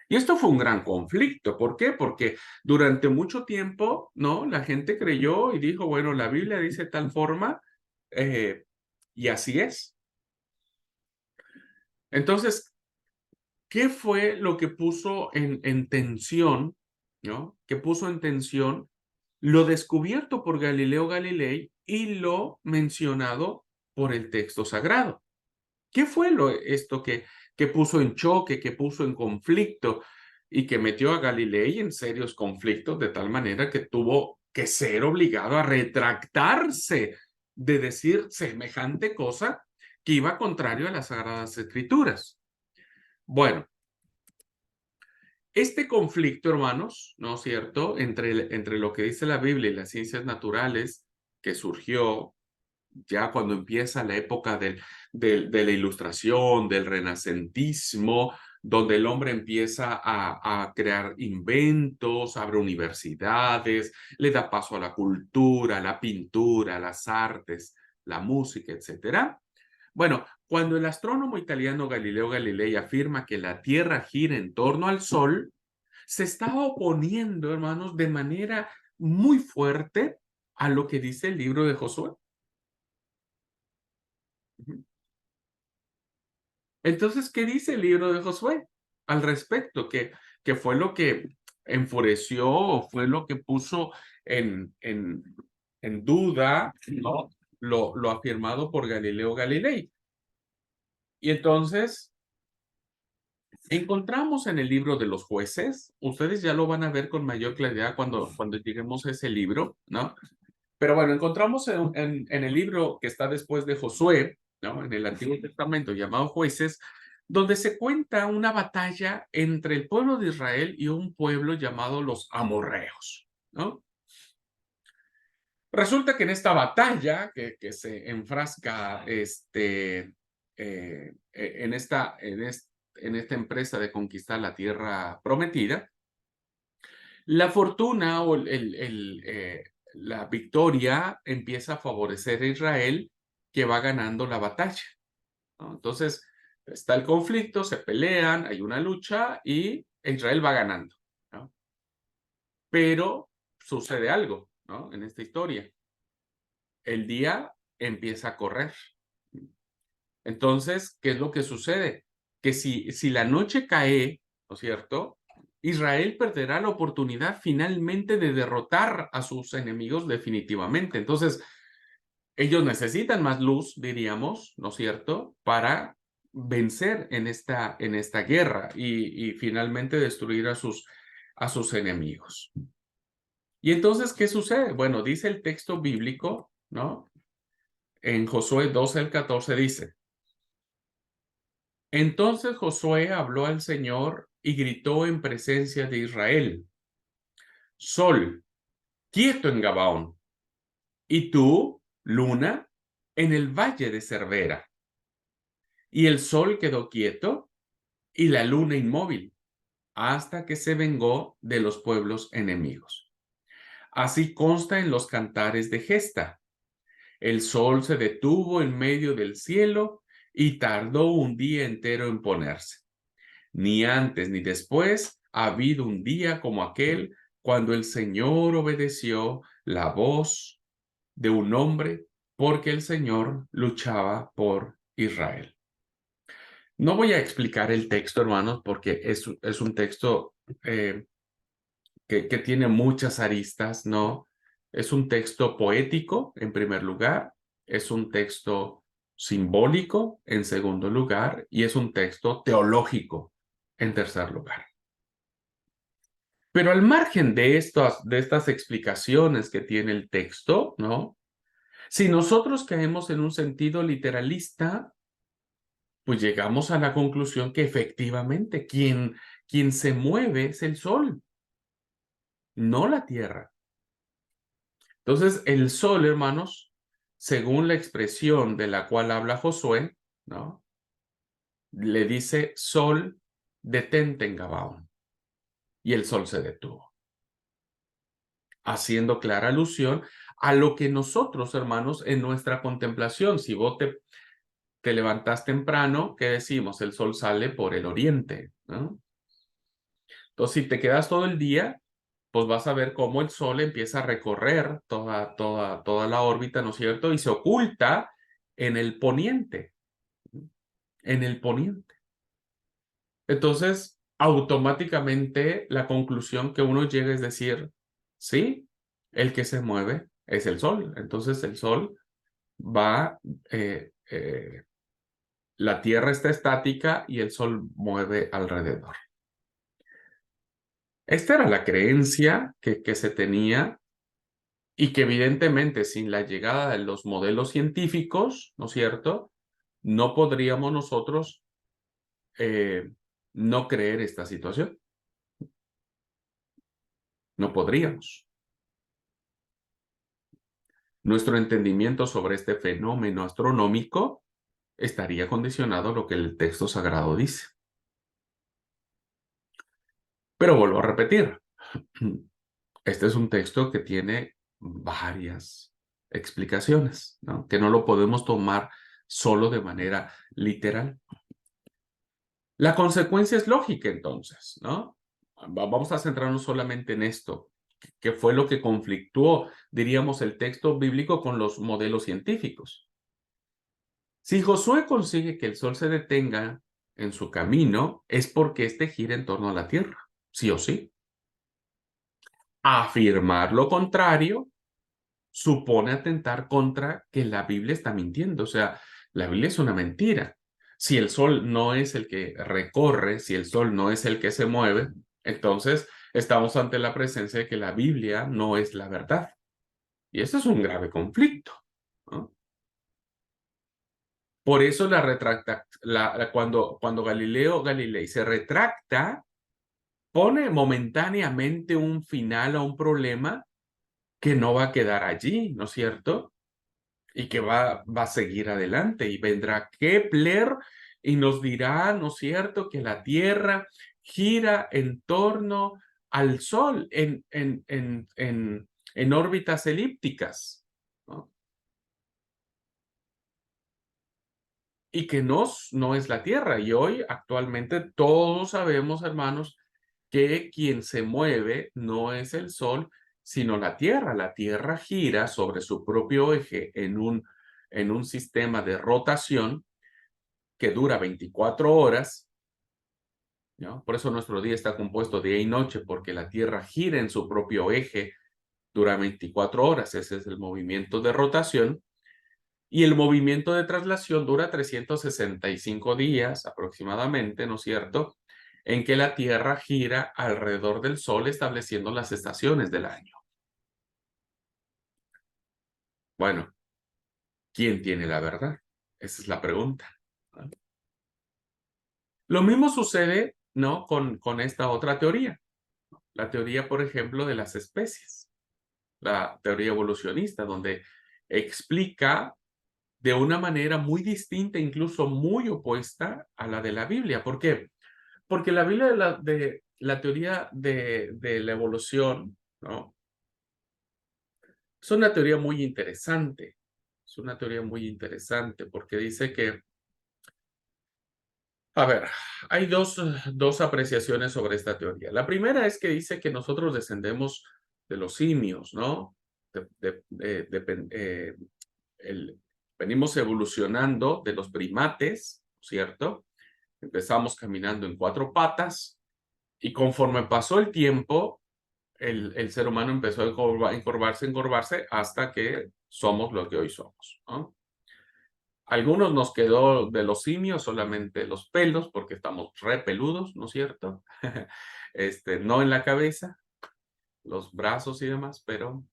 Y esto fue un gran conflicto. ¿Por qué? Porque durante mucho tiempo, ¿no? La gente creyó y dijo, bueno, la Biblia dice tal forma, y así es. Entonces, ¿qué fue lo que puso en tensión, ¿no? Que puso en tensión lo descubierto por Galileo Galilei y lo mencionado por el texto sagrado. ¿Qué fue esto que puso en choque, que puso en conflicto y que metió a Galilei en serios conflictos de tal manera que tuvo que ser obligado a retractarse de decir semejante cosa que iba contrario a las Sagradas Escrituras? Bueno, este conflicto, hermanos, ¿no es cierto?, entre lo que dice la Biblia y las ciencias naturales, que surgió ya cuando empieza la época de la Ilustración, del Renacentismo, donde el hombre empieza a crear inventos, abre universidades, le da paso a la cultura, la pintura, las artes, la música, etcétera. Bueno, cuando el astrónomo italiano Galileo Galilei afirma que la Tierra gira en torno al Sol, se está oponiendo, hermanos, de manera muy fuerte a lo que dice el libro de Josué. Entonces, ¿qué dice el libro de Josué al respecto? ¿Qué fue lo que enfureció o fue lo que puso en duda, ¿no?, lo afirmado por Galileo Galilei? Y entonces encontramos en el libro de los jueces, ustedes ya lo van a ver con mayor claridad cuando lleguemos a ese libro, ¿no? Pero bueno, encontramos en el libro que está después de Josué, ¿no?, en el Antiguo Testamento, llamado Jueces, donde se cuenta una batalla entre el pueblo de Israel y un pueblo llamado los amorreos, ¿no? Resulta que en esta batalla que se enfrasca en esta empresa de conquistar la tierra prometida, la fortuna o la victoria empieza a favorecer a Israel, que va ganando la batalla, ¿no? Entonces, está el conflicto, se pelean, hay una lucha y Israel va ganando, ¿no? Pero sucede algo, ¿no?, en esta historia. El día empieza a correr. Entonces, ¿qué es lo que sucede? Que si la noche cae, ¿no es cierto?, Israel perderá la oportunidad finalmente de derrotar a sus enemigos definitivamente. Entonces, ellos necesitan más luz, diríamos, ¿no es cierto?, para vencer en esta guerra y finalmente destruir a sus enemigos. Y entonces, ¿qué sucede? Bueno, dice el texto bíblico, ¿no?, en Josué 12 al 14 dice: Entonces Josué habló al Señor y gritó en presencia de Israel: Sol, quieto en Gabaón, y tú, luna, en el valle de Cervera. Y el sol quedó quieto y la luna inmóvil, hasta que se vengó de los pueblos enemigos. Así consta en los cantares de Gesta. El sol se detuvo en medio del cielo y tardó un día entero en ponerse. Ni antes ni después ha habido un día como aquel cuando el Señor obedeció la voz de un hombre, porque el Señor luchaba por Israel. No voy a explicar el texto, hermanos, porque es un texto que tiene muchas aristas, ¿no? Es un texto poético, en primer lugar. Es un texto simbólico en segundo lugar y es un texto teológico en tercer lugar. Pero al margen de estas explicaciones que tiene el texto, ¿no? Si nosotros caemos en un sentido literalista, pues llegamos a la conclusión que efectivamente quien se mueve es el sol, no la tierra. Entonces, el sol, hermanos, según la expresión de la cual habla Josué, ¿no? Le dice, sol, detente en Gabaón. Y el sol se detuvo, haciendo clara alusión a lo que nosotros, hermanos, en nuestra contemplación, si vos te levantás temprano, ¿qué decimos? El sol sale por el oriente, ¿no? Entonces, si te quedas todo el día, pues vas a ver cómo el sol empieza a recorrer toda la órbita, ¿no es cierto? Y se oculta en el poniente, en el poniente. Entonces, automáticamente la conclusión que uno llega es decir, sí, el que se mueve es el sol. Entonces, el sol va, la Tierra está estática y el sol mueve alrededor. Esta era la creencia que se tenía y que evidentemente sin la llegada de los modelos científicos, ¿no es cierto? No podríamos nosotros no creer esta situación. No podríamos. Nuestro entendimiento sobre este fenómeno astronómico estaría condicionado a lo que el texto sagrado dice. Pero vuelvo a repetir, este es un texto que tiene varias explicaciones, ¿no? Que no lo podemos tomar solo de manera literal. La consecuencia es lógica, entonces, ¿no? Vamos a centrarnos solamente en esto, que fue lo que conflictuó, diríamos, el texto bíblico con los modelos científicos. Si Josué consigue que el sol se detenga en su camino, es porque éste gira en torno a la tierra, sí o sí. Afirmar lo contrario supone atentar contra que la Biblia está mintiendo, o sea, la Biblia es una mentira. Si el sol no es el que recorre, si el sol no es el que se mueve, entonces estamos ante la presencia de que la Biblia no es la verdad. Y eso es un grave conflicto, ¿no? Por eso cuando Galileo Galilei se retracta, pone momentáneamente un final a un problema que no va a quedar allí, ¿no es cierto? Y que va a seguir adelante. Y vendrá Kepler y nos dirá, ¿no es cierto?, que la Tierra gira en torno al Sol en órbitas elípticas, ¿no? Y que no es la Tierra. Y hoy, actualmente, todos sabemos, hermanos, que quien se mueve no es el Sol, sino la Tierra. La Tierra gira sobre su propio eje en un sistema de rotación que dura 24 horas, ¿no? Por eso nuestro día está compuesto de día y noche, porque la Tierra gira en su propio eje, dura 24 horas. Ese es el movimiento de rotación. Y el movimiento de traslación dura 365 días aproximadamente, ¿no es cierto?, en que la Tierra gira alrededor del Sol estableciendo las estaciones del año. Bueno, ¿quién tiene la verdad? Esa es la pregunta, ¿no? Lo mismo sucede, ¿no?, con esta otra teoría. La teoría, por ejemplo, de las especies. La teoría evolucionista, donde explica de una manera muy distinta, incluso muy opuesta a la de la Biblia. ¿Por qué? Porque la Biblia de la teoría de la evolución, ¿no?, es una teoría muy interesante. Es una teoría muy interesante porque dice que, a ver, hay dos apreciaciones sobre esta teoría. La primera es que dice que nosotros descendemos de los simios, ¿no? Venimos evolucionando de los primates, ¿cierto? Empezamos caminando en 4 patas y conforme pasó el tiempo, el ser humano empezó a encorvarse hasta que somos lo que hoy somos, ¿no? Algunos nos quedó de los simios solamente los pelos, porque estamos re peludos, ¿no es cierto? No en la cabeza, los brazos y demás, pero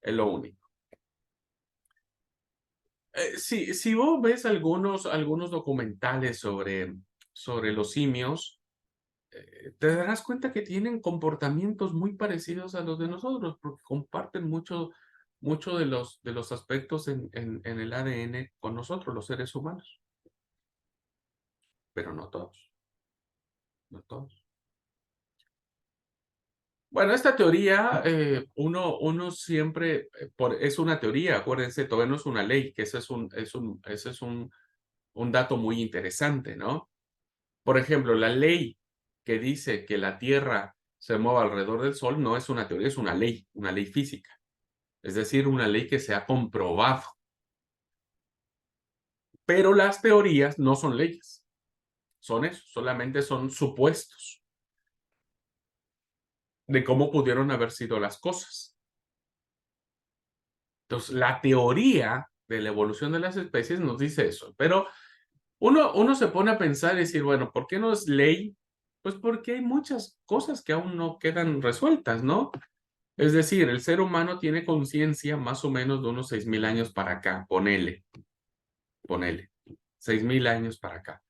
es lo único. Si vos ves algunos documentales sobre los simios, te darás cuenta que tienen comportamientos muy parecidos a los de nosotros, porque comparten mucho de los aspectos en el ADN con nosotros, los seres humanos, pero no todos, no todos. Bueno, esta teoría, uno siempre, es una teoría, acuérdense, todavía no es una ley, que ese es un dato muy interesante, ¿no? Por ejemplo, la ley que dice que la Tierra se mueve alrededor del Sol no es una teoría, es una ley física. Es decir, una ley que se ha comprobado. Pero las teorías no son leyes. Son eso, solamente son supuestos de cómo pudieron haber sido las cosas. Entonces, la teoría de la evolución de las especies nos dice eso. Pero uno se pone a pensar y decir, bueno, ¿por qué no es ley? Pues porque hay muchas cosas que aún no quedan resueltas, ¿no? Es decir, el ser humano tiene conciencia más o menos de unos 6.000 años para acá, ponele, 6.000 años para acá.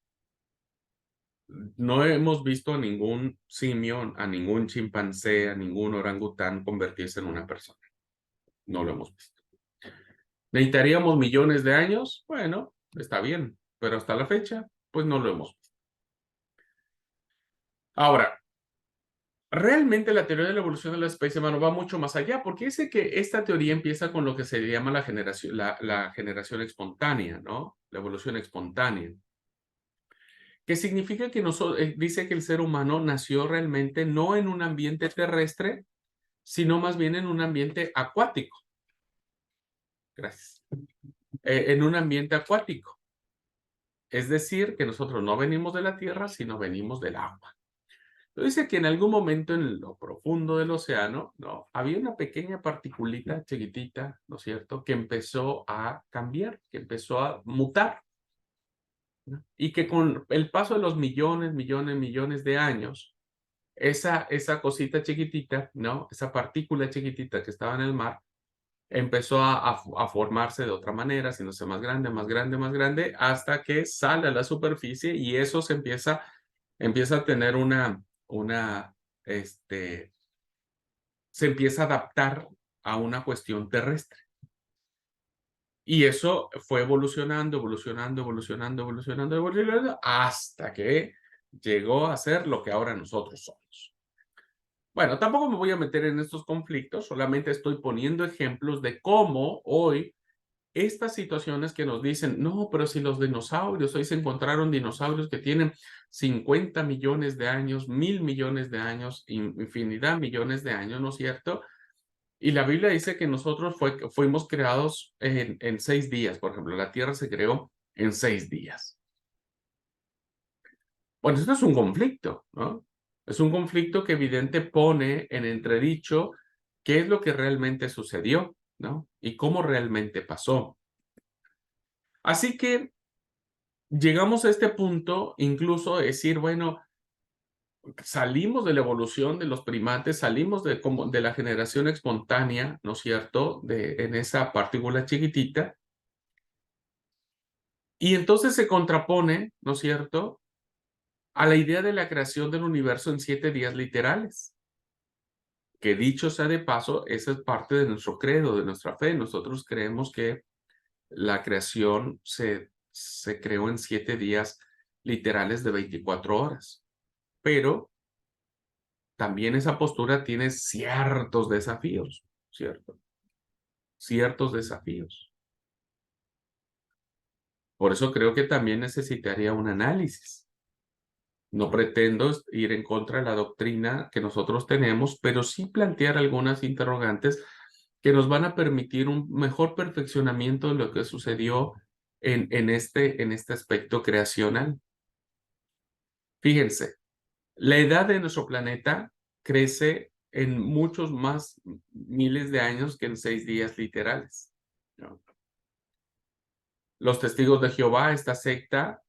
No hemos visto a ningún simio, a ningún chimpancé, a ningún orangután convertirse en una persona. No lo hemos visto. ¿Necesitaríamos millones de años? Bueno, está bien, pero hasta la fecha, pues no lo hemos visto. Ahora, realmente la teoría de la evolución de la especie humana va mucho más allá, porque dice que esta teoría empieza con lo que se llama la generación espontánea, ¿no? La evolución espontánea. Que significa que dice que el ser humano nació realmente no en un ambiente terrestre, sino más bien en un ambiente acuático. Gracias. En un ambiente acuático. Es decir, que nosotros no venimos de la tierra, sino venimos del agua. Dice que en algún momento en lo profundo del océano, ¿no? Había una pequeña particulita chiquitita, ¿no es cierto?, que empezó a cambiar, que empezó a mutar, ¿no? Y que con el paso de los millones de años, esa cosita chiquitita, ¿no? Esa partícula chiquitita que estaba en el mar, empezó a formarse de otra manera, haciéndose más grande, más grande, más grande, hasta que sale a la superficie y eso empieza a tener se empieza a adaptar a una cuestión terrestre. Y eso fue evolucionando, hasta que llegó a ser lo que ahora nosotros somos. Bueno, tampoco me voy a meter en estos conflictos, solamente estoy poniendo ejemplos de cómo hoy estas situaciones que nos dicen, no, pero si los dinosaurios, hoy se encontraron dinosaurios que tienen 50 millones de años, 1.000 millones de años, infinidad millones de años, ¿no es cierto? Y la Biblia dice que nosotros fuimos creados en 6 días, por ejemplo, la Tierra se creó en 6 días. Bueno, esto es un conflicto, ¿no? Es un conflicto que evidente pone en entredicho qué es lo que realmente sucedió, ¿no? Y cómo realmente pasó. Así que llegamos a este punto, incluso decir, bueno, salimos de la evolución de los primates, salimos de la generación espontánea, ¿no es cierto?, en esa partícula chiquitita, y entonces se contrapone, ¿no es cierto?, a la idea de la creación del universo en 7 días literales, que dicho sea de paso, esa es parte de nuestro credo, de nuestra fe. Nosotros creemos que la creación se creó en 7 días literales de 24 horas, pero también esa postura tiene ciertos desafíos, ¿cierto? Ciertos desafíos. Por eso creo que también necesitaría un análisis. No pretendo ir en contra de la doctrina que nosotros tenemos, pero sí plantear algunas interrogantes que nos van a permitir un mejor perfeccionamiento de lo que sucedió en este aspecto creacional. Fíjense, la edad de nuestro planeta crece en muchos más miles de años que en 6 días literales, ¿no? Los testigos de Jehová, esta secta,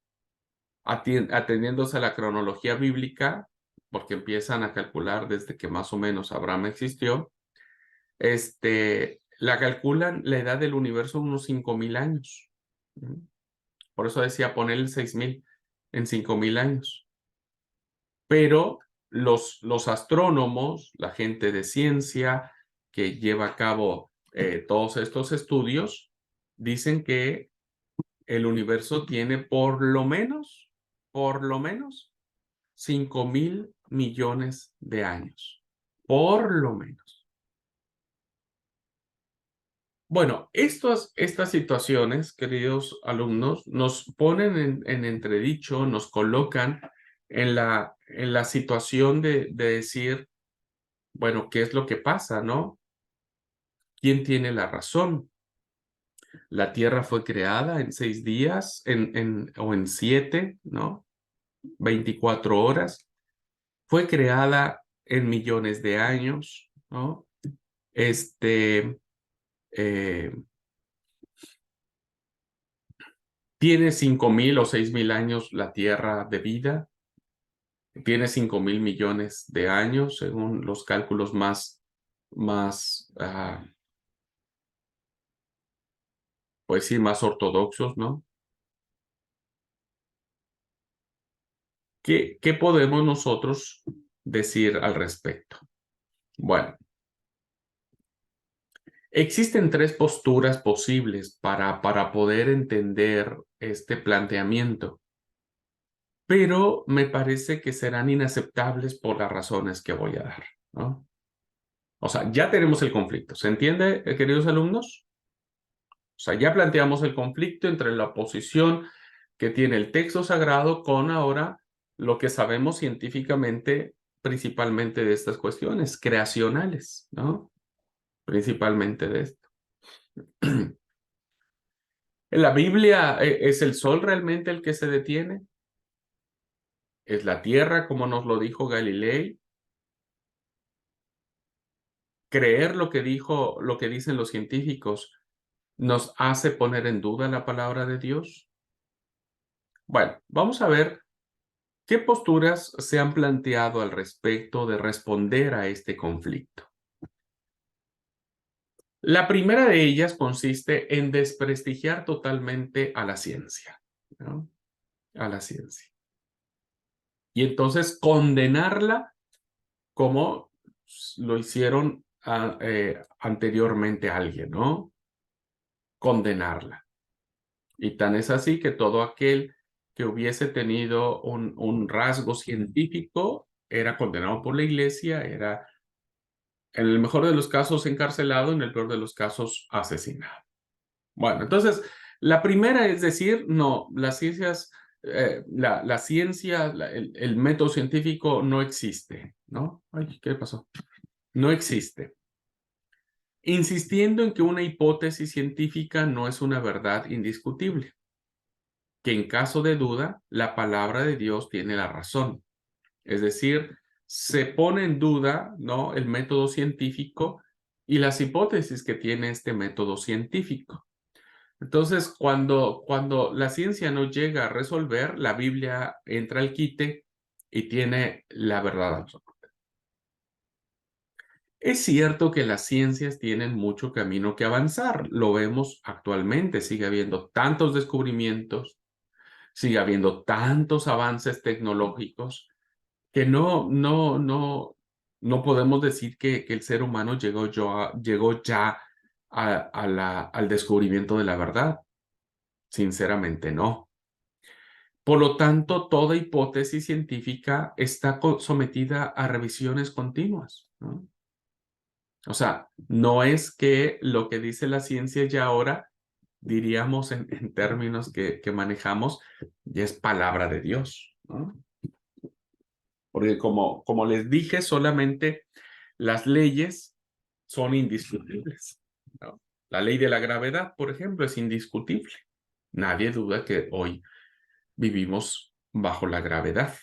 atendiéndose a la cronología bíblica, porque empiezan a calcular desde que más o menos Abraham existió, la calculan la edad del universo unos 5,000 años. Por eso decía poner el 6,000 en 5,000 años. Pero los astrónomos, la gente de ciencia que lleva a cabo todos estos estudios, dicen que el universo tiene por lo menos 5,000 millones de años. Por lo menos. Bueno, estas situaciones, queridos alumnos, nos ponen en entredicho, nos colocan en la situación de decir, bueno, ¿qué es lo que pasa, no? ¿Quién tiene la razón? La Tierra fue creada en 6 días o en 7, ¿no? 24 horas. Fue creada en millones de años, ¿no? Tiene 5,000 o 6,000 años la Tierra de vida. Tiene 5,000 millones de años, según los cálculos pues sí, más ortodoxos, ¿no? ¿Qué podemos nosotros decir al respecto? Bueno, existen 3 posturas posibles para poder entender este planteamiento, pero me parece que serán inaceptables por las razones que voy a dar, ¿no? O sea, ya tenemos el conflicto. ¿Se entiende, queridos alumnos? O sea, ya planteamos el conflicto entre la oposición que tiene el texto sagrado con ahora lo que sabemos científicamente, principalmente de estas cuestiones creacionales, ¿no? Principalmente de esto. ¿En la Biblia es el sol realmente el que se detiene? ¿Es la tierra, como nos lo dijo Galilei? Creer lo que dicen los científicos, ¿nos hace poner en duda la palabra de Dios? Bueno, vamos a ver qué posturas se han planteado al respecto de responder a este conflicto. La primera de ellas consiste en desprestigiar totalmente a la ciencia, ¿no? A la ciencia. Y entonces condenarla como lo hicieron anteriormente a alguien, ¿no? Condenarla. Y tan es así que todo aquel que hubiese tenido un rasgo científico era condenado por la iglesia, era en el mejor de los casos encarcelado, en el peor de los casos asesinado. Bueno, entonces, la primera es decir, no, las ciencias, la ciencia, el método científico no existe, ¿no? Ay, ¿qué pasó? No existe. Insistiendo en que una hipótesis científica no es una verdad indiscutible, que en caso de duda, la palabra de Dios tiene la razón. Es decir, se pone en duda, ¿no?, el método científico y las hipótesis que tiene este método científico. Entonces, cuando la ciencia no llega a resolver, la Biblia entra al quite y tiene la verdad absoluta. Es cierto que las ciencias tienen mucho camino que avanzar. Lo vemos actualmente. Sigue habiendo tantos descubrimientos, sigue habiendo tantos avances tecnológicos que no podemos decir que el ser humano llegó ya al descubrimiento de la verdad. Sinceramente, no. Por lo tanto, toda hipótesis científica está sometida a revisiones continuas, ¿no? O sea, no es que lo que dice la ciencia ya ahora, diríamos en términos que manejamos, ya es palabra de Dios, ¿no? Porque como les dije, solamente las leyes son indiscutibles, ¿no? La ley de la gravedad, por ejemplo, es indiscutible. Nadie duda que hoy vivimos bajo la gravedad.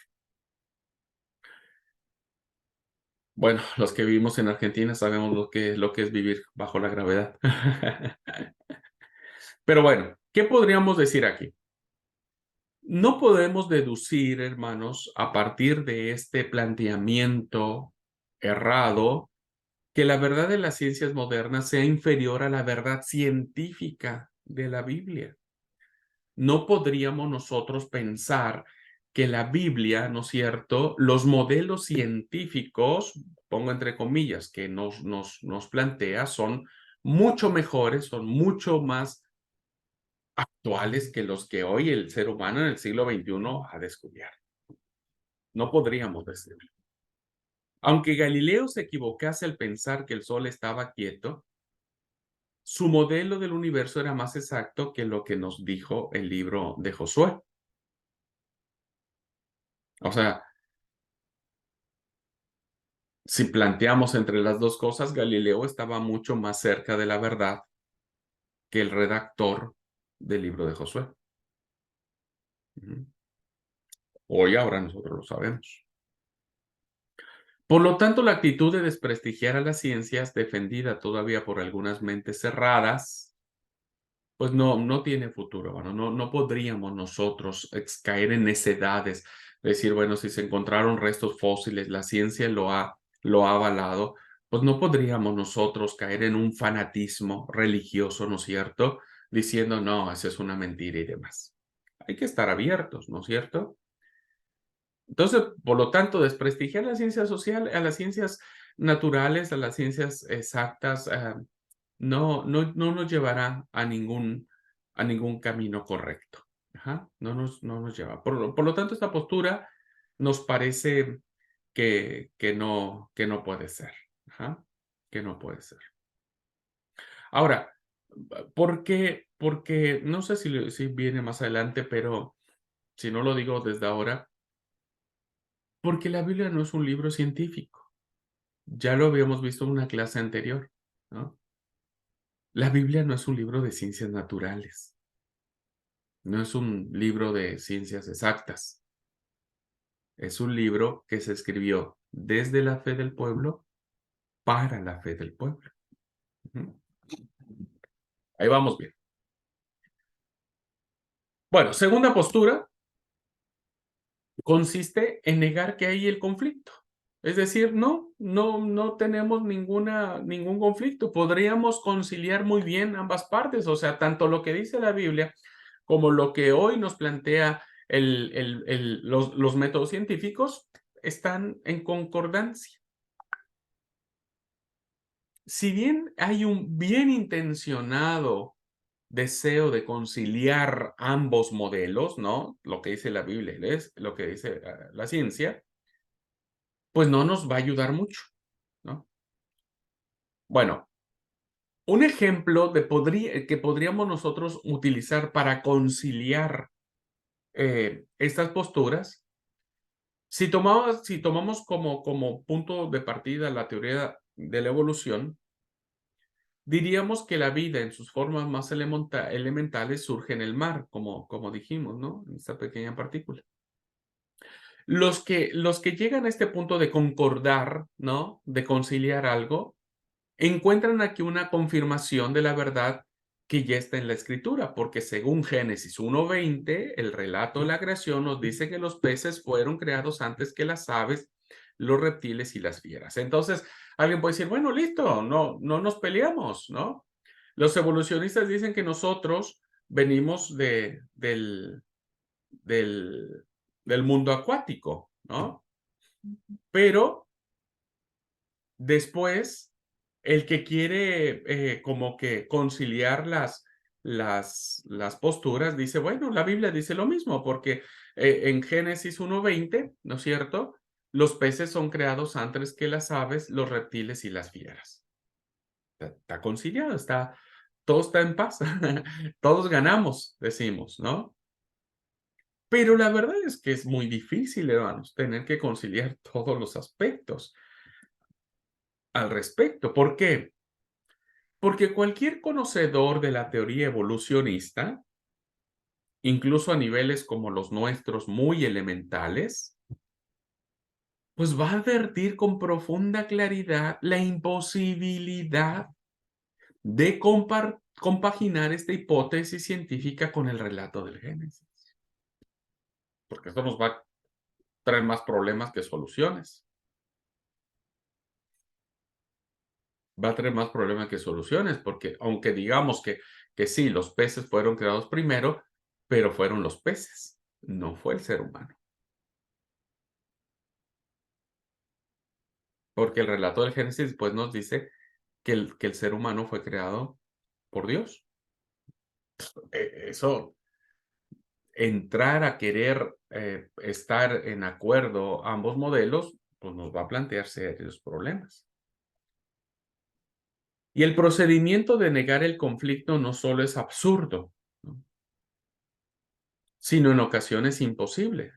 Bueno, los que vivimos en Argentina sabemos lo que es vivir bajo la gravedad. Pero bueno, ¿Qué podríamos decir aquí? No podemos deducir, hermanos, a partir de este planteamiento errado, que la verdad de las ciencias modernas sea inferior a la verdad científica de la Biblia. No podríamos nosotros pensar que la Biblia, ¿no es cierto?, los modelos científicos, pongo entre comillas, que nos plantea, son mucho mejores, son mucho más actuales que los que hoy el ser humano en el siglo XXI ha descubierto. No podríamos decirlo. Aunque Galileo se equivocase al pensar que el Sol estaba quieto, su modelo del universo era más exacto que lo que nos dijo el libro de Josué. O sea, si planteamos entre las dos cosas, Galileo estaba mucho más cerca de la verdad que el redactor del libro de Josué. Hoy ahora nosotros lo sabemos. Por lo tanto, la actitud de desprestigiar a las ciencias, defendida todavía por algunas mentes cerradas, pues no tiene futuro. Bueno, no podríamos nosotros caer en necedades, decir, bueno, si se encontraron restos fósiles, la ciencia lo ha avalado, pues no podríamos nosotros caer en un fanatismo religioso, ¿no es cierto? Diciendo, no, esa es una mentira y demás. Hay que estar abiertos, ¿no es cierto? Entonces, por lo tanto, desprestigiar la ciencia social, a las ciencias naturales, a las ciencias exactas, no nos llevará a ningún camino correcto. Ajá, no nos lleva. Por lo tanto, esta postura nos parece que no puede ser. Ajá, que no puede ser. Ahora, ¿por qué? Porque no sé si viene más adelante, pero si no lo digo desde ahora, porque la Biblia no es un libro científico. Ya lo habíamos visto en una clase anterior, ¿no? La Biblia no es un libro de ciencias naturales. No es un libro de ciencias exactas. Es un libro que se escribió desde la fe del pueblo para la fe del pueblo. Ahí vamos bien. Bueno, segunda postura consiste en negar que hay el conflicto. Es decir, no tenemos ningún conflicto. Podríamos conciliar muy bien ambas partes, o sea, tanto lo que dice la Biblia como lo que hoy nos plantea los métodos científicos están en concordancia. Si bien hay un bien intencionado deseo de conciliar ambos modelos, ¿no? Lo que dice la Biblia es lo que dice la ciencia, pues no nos va a ayudar mucho, ¿no? Bueno, un ejemplo que podríamos nosotros utilizar para conciliar estas posturas, si tomamos como punto de partida la teoría de la evolución, diríamos que la vida en sus formas más elementales surge en el mar, como dijimos, ¿no? En esta pequeña partícula. Los que llegan a este punto de concordar, ¿no? De conciliar algo, encuentran aquí una confirmación de la verdad que ya está en la escritura, porque según Génesis 1:20, el relato de la creación nos dice que los peces fueron creados antes que las aves, los reptiles y las fieras. Entonces, alguien puede decir, bueno, listo, no nos peleamos, ¿no? Los evolucionistas dicen que nosotros venimos del mundo acuático, ¿no? Pero después, el que quiere como que conciliar las posturas dice, bueno, la Biblia dice lo mismo, porque en Génesis 1:20, ¿no es cierto? Los peces son creados antes que las aves, los reptiles y las fieras. Está conciliado, todo está en paz, todos ganamos, decimos, ¿no? Pero la verdad es que es muy difícil, hermanos, tener que conciliar todos los aspectos al respecto. ¿Por qué? Porque cualquier conocedor de la teoría evolucionista, incluso a niveles como los nuestros muy elementales, pues va a advertir con profunda claridad la imposibilidad de compaginar esta hipótesis científica con el relato del Génesis. Porque esto nos va a traer más problemas que soluciones. Va a traer más problemas que soluciones, porque aunque digamos que sí, los peces fueron creados primero, pero fueron los peces, no fue el ser humano. Porque el relato del Génesis después nos dice que el ser humano fue creado por Dios. Eso, entrar a querer estar en acuerdo ambos modelos, pues nos va a plantear serios problemas. Y el procedimiento de negar el conflicto no solo es absurdo, ¿no?, sino en ocasiones imposible.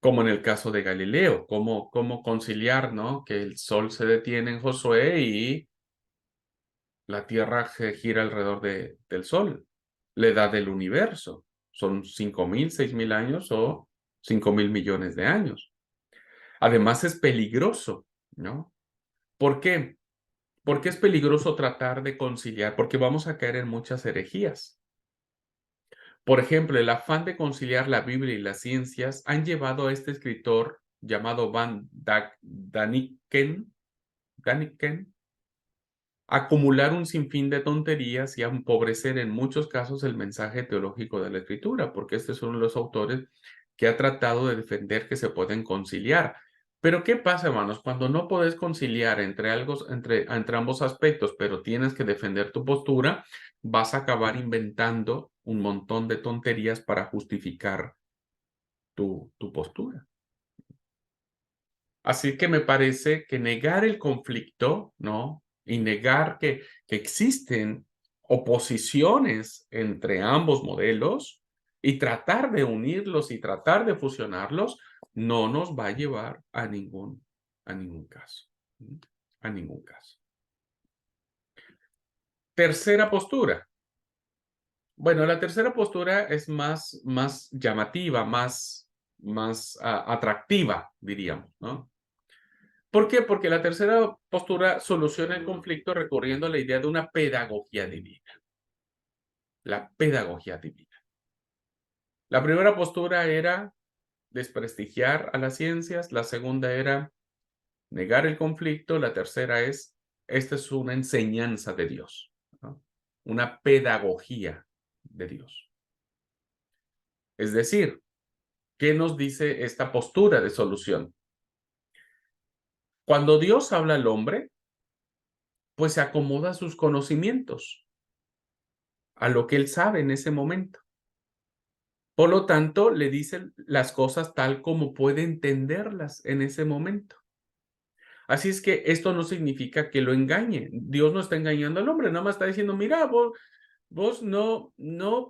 Como en el caso de Galileo, cómo conciliar, ¿no?, que el sol se detiene en Josué y la Tierra gira alrededor del sol, la edad del universo. Son 5.000, 6.000 años o 5.000 millones de años. Además es peligroso, ¿no? ¿Por qué? Porque es peligroso tratar de conciliar, porque vamos a caer en muchas herejías. Por ejemplo, el afán de conciliar la Biblia y las ciencias han llevado a este escritor llamado Van Daniken a acumular un sinfín de tonterías y a empobrecer en muchos casos el mensaje teológico de la Escritura, porque este es uno de los autores que ha tratado de defender que se pueden conciliar. Pero ¿qué pasa, hermanos? Cuando no puedes conciliar entre ambos aspectos, pero tienes que defender tu postura, vas a acabar inventando un montón de tonterías para justificar tu postura. Así que me parece que negar el conflicto, ¿no?, y negar que existen oposiciones entre ambos modelos y tratar de unirlos y tratar de fusionarlos, no nos va a llevar a ningún caso. A ningún caso. Tercera postura. Bueno, la tercera postura es más llamativa, más atractiva, diríamos, ¿no? ¿Por qué? Porque la tercera postura soluciona el conflicto recurriendo a la idea de una pedagogía divina. La pedagogía divina. La primera postura era desprestigiar a las ciencias, la segunda era negar el conflicto, la tercera es, esta es una enseñanza de Dios, ¿no?, una pedagogía de Dios. Es decir, ¿qué nos dice esta postura de solución? Cuando Dios habla al hombre, pues se acomoda a sus conocimientos, a lo que él sabe en ese momento. Por lo tanto, le dice las cosas tal como puede entenderlas en ese momento. Así es que esto no significa que lo engañe. Dios no está engañando al hombre, nada más está diciendo, mira, vos no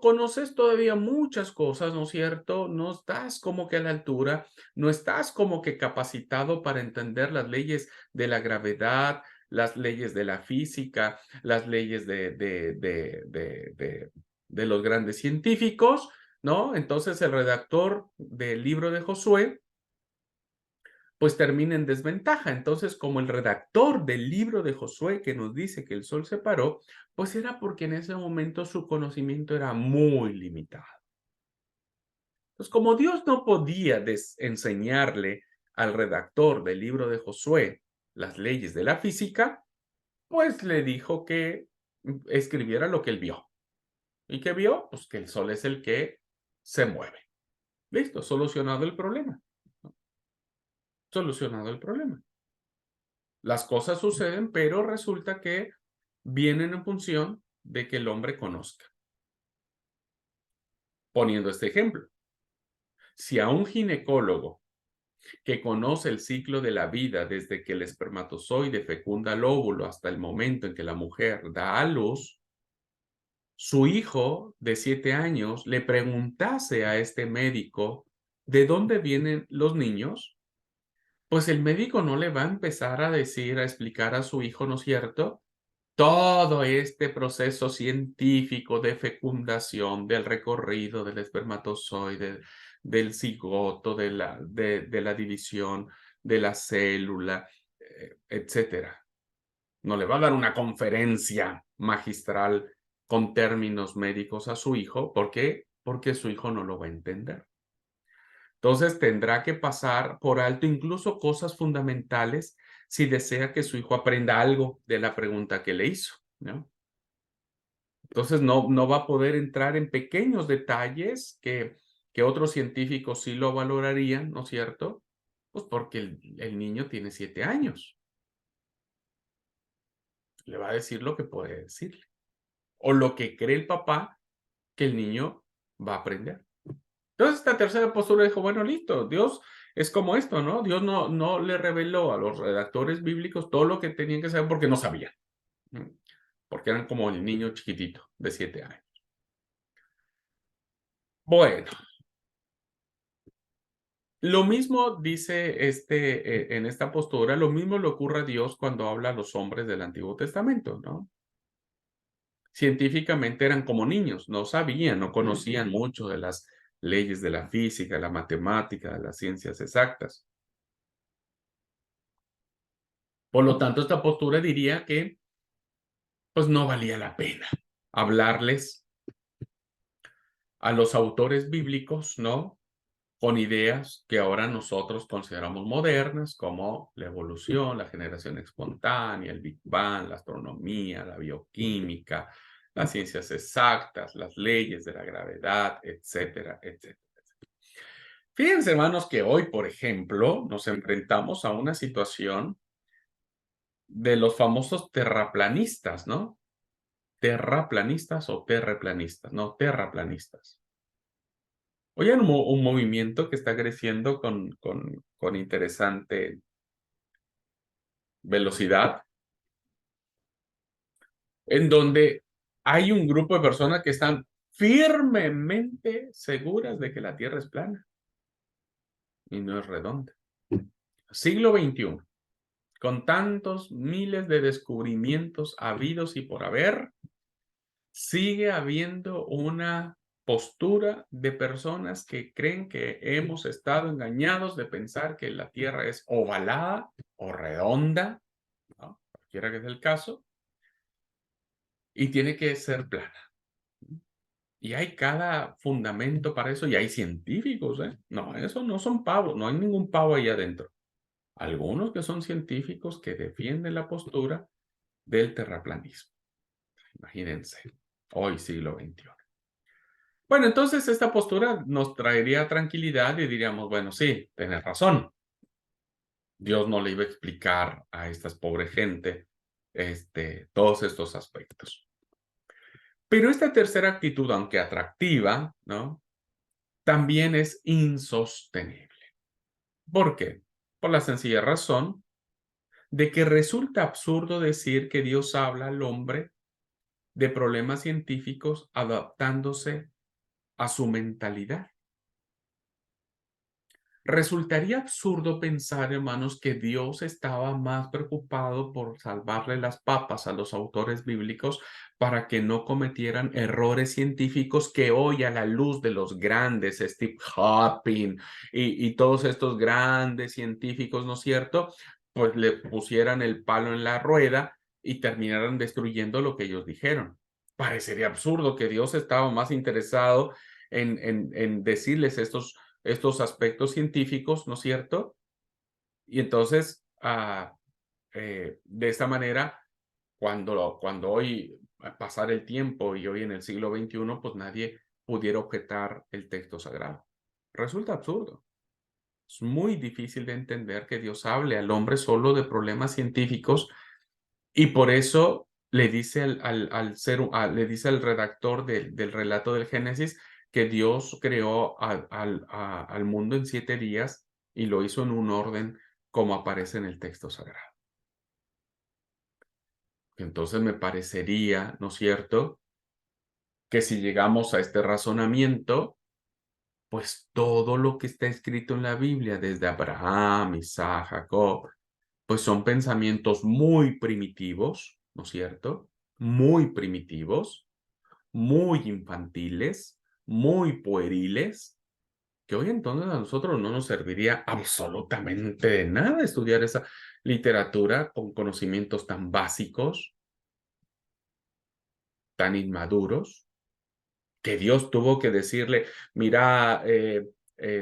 conoces todavía muchas cosas, ¿no es cierto? No estás como que a la altura, no estás como que capacitado para entender las leyes de la gravedad, las leyes de la física, las leyes de los grandes científicos, ¿no? Entonces el redactor del libro de Josué pues termina en desventaja. Entonces, como el redactor del libro de Josué que nos dice que el sol se paró, pues era porque en ese momento su conocimiento era muy limitado. Entonces, como Dios no podía enseñarle al redactor del libro de Josué las leyes de la física, pues le dijo que escribiera lo que él vio. ¿Y qué vio? Pues que el sol es el que se mueve. Listo, solucionado el problema. Solucionado el problema. Las cosas suceden, pero resulta que vienen en función de que el hombre conozca. Poniendo este ejemplo, si a un ginecólogo que conoce el ciclo de la vida desde que el espermatozoide fecunda el óvulo hasta el momento en que la mujer da a luz, su hijo de 7 años le preguntase a este médico ¿de dónde vienen los niños?, pues el médico no le va a empezar a decir, a explicar a su hijo, ¿no es cierto?, todo este proceso científico de fecundación, del recorrido del espermatozoide, del cigoto, de la división de la célula, etcétera. No le va a dar una conferencia magistral con términos médicos a su hijo. ¿Por qué? Porque su hijo no lo va a entender. Entonces tendrá que pasar por alto incluso cosas fundamentales si desea que su hijo aprenda algo de la pregunta que le hizo, ¿no? Entonces no va a poder entrar en pequeños detalles que otros científicos sí lo valorarían, ¿no es cierto? Pues porque el niño tiene 7 años. Le va a decir lo que puede decirle. O lo que cree el papá que el niño va a aprender. Entonces, esta tercera postura dijo, bueno, listo, Dios es como esto, ¿no? Dios no le reveló a los redactores bíblicos todo lo que tenían que saber porque no sabían. Porque eran como el niño chiquitito de 7 años. Bueno, lo mismo dice en esta postura, lo mismo le ocurre a Dios cuando habla a los hombres del Antiguo Testamento, ¿no? Científicamente eran como niños, no sabían, no conocían mucho de las leyes de la física, la matemática, de las ciencias exactas. Por lo tanto, esta postura diría que pues no valía la pena hablarles a los autores bíblicos, ¿no? Con ideas que ahora nosotros consideramos modernas, como la evolución, la generación espontánea, el Big Bang, la astronomía, la bioquímica, las ciencias exactas, las leyes de la gravedad, etcétera, etcétera. Fíjense, hermanos, que hoy, por ejemplo, nos enfrentamos a una situación de los famosos terraplanistas, ¿no? Terraplanistas o terraplanistas, no, terraplanistas. Hoy hay un movimiento que está creciendo con interesante velocidad, en donde hay un grupo de personas que están firmemente seguras de que la Tierra es plana y no es redonda. Siglo XXI, con tantos miles de descubrimientos habidos y por haber, sigue habiendo una postura de personas que creen que hemos estado engañados de pensar que la Tierra es ovalada o redonda, ¿no? Cualquiera que sea el caso, y tiene que ser plana. Y hay cada fundamento para eso, y hay científicos, ¿eh? No, eso no son pavos, no hay ningún pavo ahí adentro. Algunos que son científicos que defienden la postura del terraplanismo. Imagínense, hoy siglo XXI. Bueno, entonces esta postura nos traería tranquilidad y diríamos, bueno, sí, tienes razón. Dios no le iba a explicar a esta pobre gente todos estos aspectos. Pero esta tercera actitud, aunque atractiva, ¿no? También es insostenible. ¿Por qué? Por la sencilla razón de que resulta absurdo decir que Dios habla al hombre de problemas científicos adaptándose a su mentalidad. Resultaría absurdo pensar, hermanos, que Dios estaba más preocupado por salvarle las papas a los autores bíblicos para que no cometieran errores científicos que hoy, a la luz de los grandes, Steve Hawking y todos estos grandes científicos, ¿no es cierto?, pues le pusieran el palo en la rueda y terminaran destruyendo lo que ellos dijeron. Parecería absurdo que Dios estaba más interesado en decirles estos aspectos científicos, ¿no es cierto? Y entonces, de esta manera, cuando hoy pasar el tiempo y hoy en el siglo XXI, pues nadie pudiera objetar el texto sagrado. Resulta absurdo. Es muy difícil de entender que Dios hable al hombre solo de problemas científicos y por eso le dice le dice al redactor del relato del Génesis que Dios creó al mundo en 7 días y lo hizo en un orden como aparece en el texto sagrado. Entonces me parecería, ¿no es cierto?, que si llegamos a este razonamiento, pues todo lo que está escrito en la Biblia, desde Abraham, Isaac, Jacob, pues son pensamientos muy primitivos, ¿no es cierto? Muy primitivos, muy infantiles, muy pueriles, que hoy entonces a nosotros no nos serviría absolutamente de nada estudiar esa literatura con conocimientos tan básicos. tan inmaduros que Dios tuvo que decirle, mira,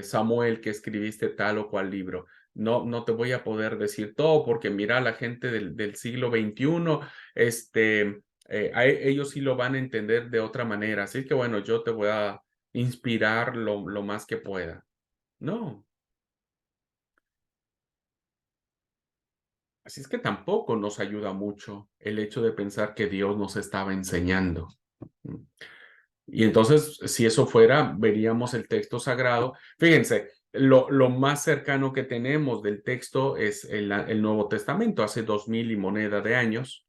Samuel, que escribiste tal o cual libro. No te voy a poder decir todo porque mira, la gente del siglo XXI, ellos sí lo van a entender de otra manera. Así que bueno, yo te voy a inspirar lo más que pueda. No. Así es que tampoco nos ayuda mucho el hecho de pensar que Dios nos estaba enseñando. Y entonces, si eso fuera, veríamos el texto sagrado. Fíjense, lo más cercano que tenemos del texto es el Nuevo Testamento, hace 2000 y moneda de años,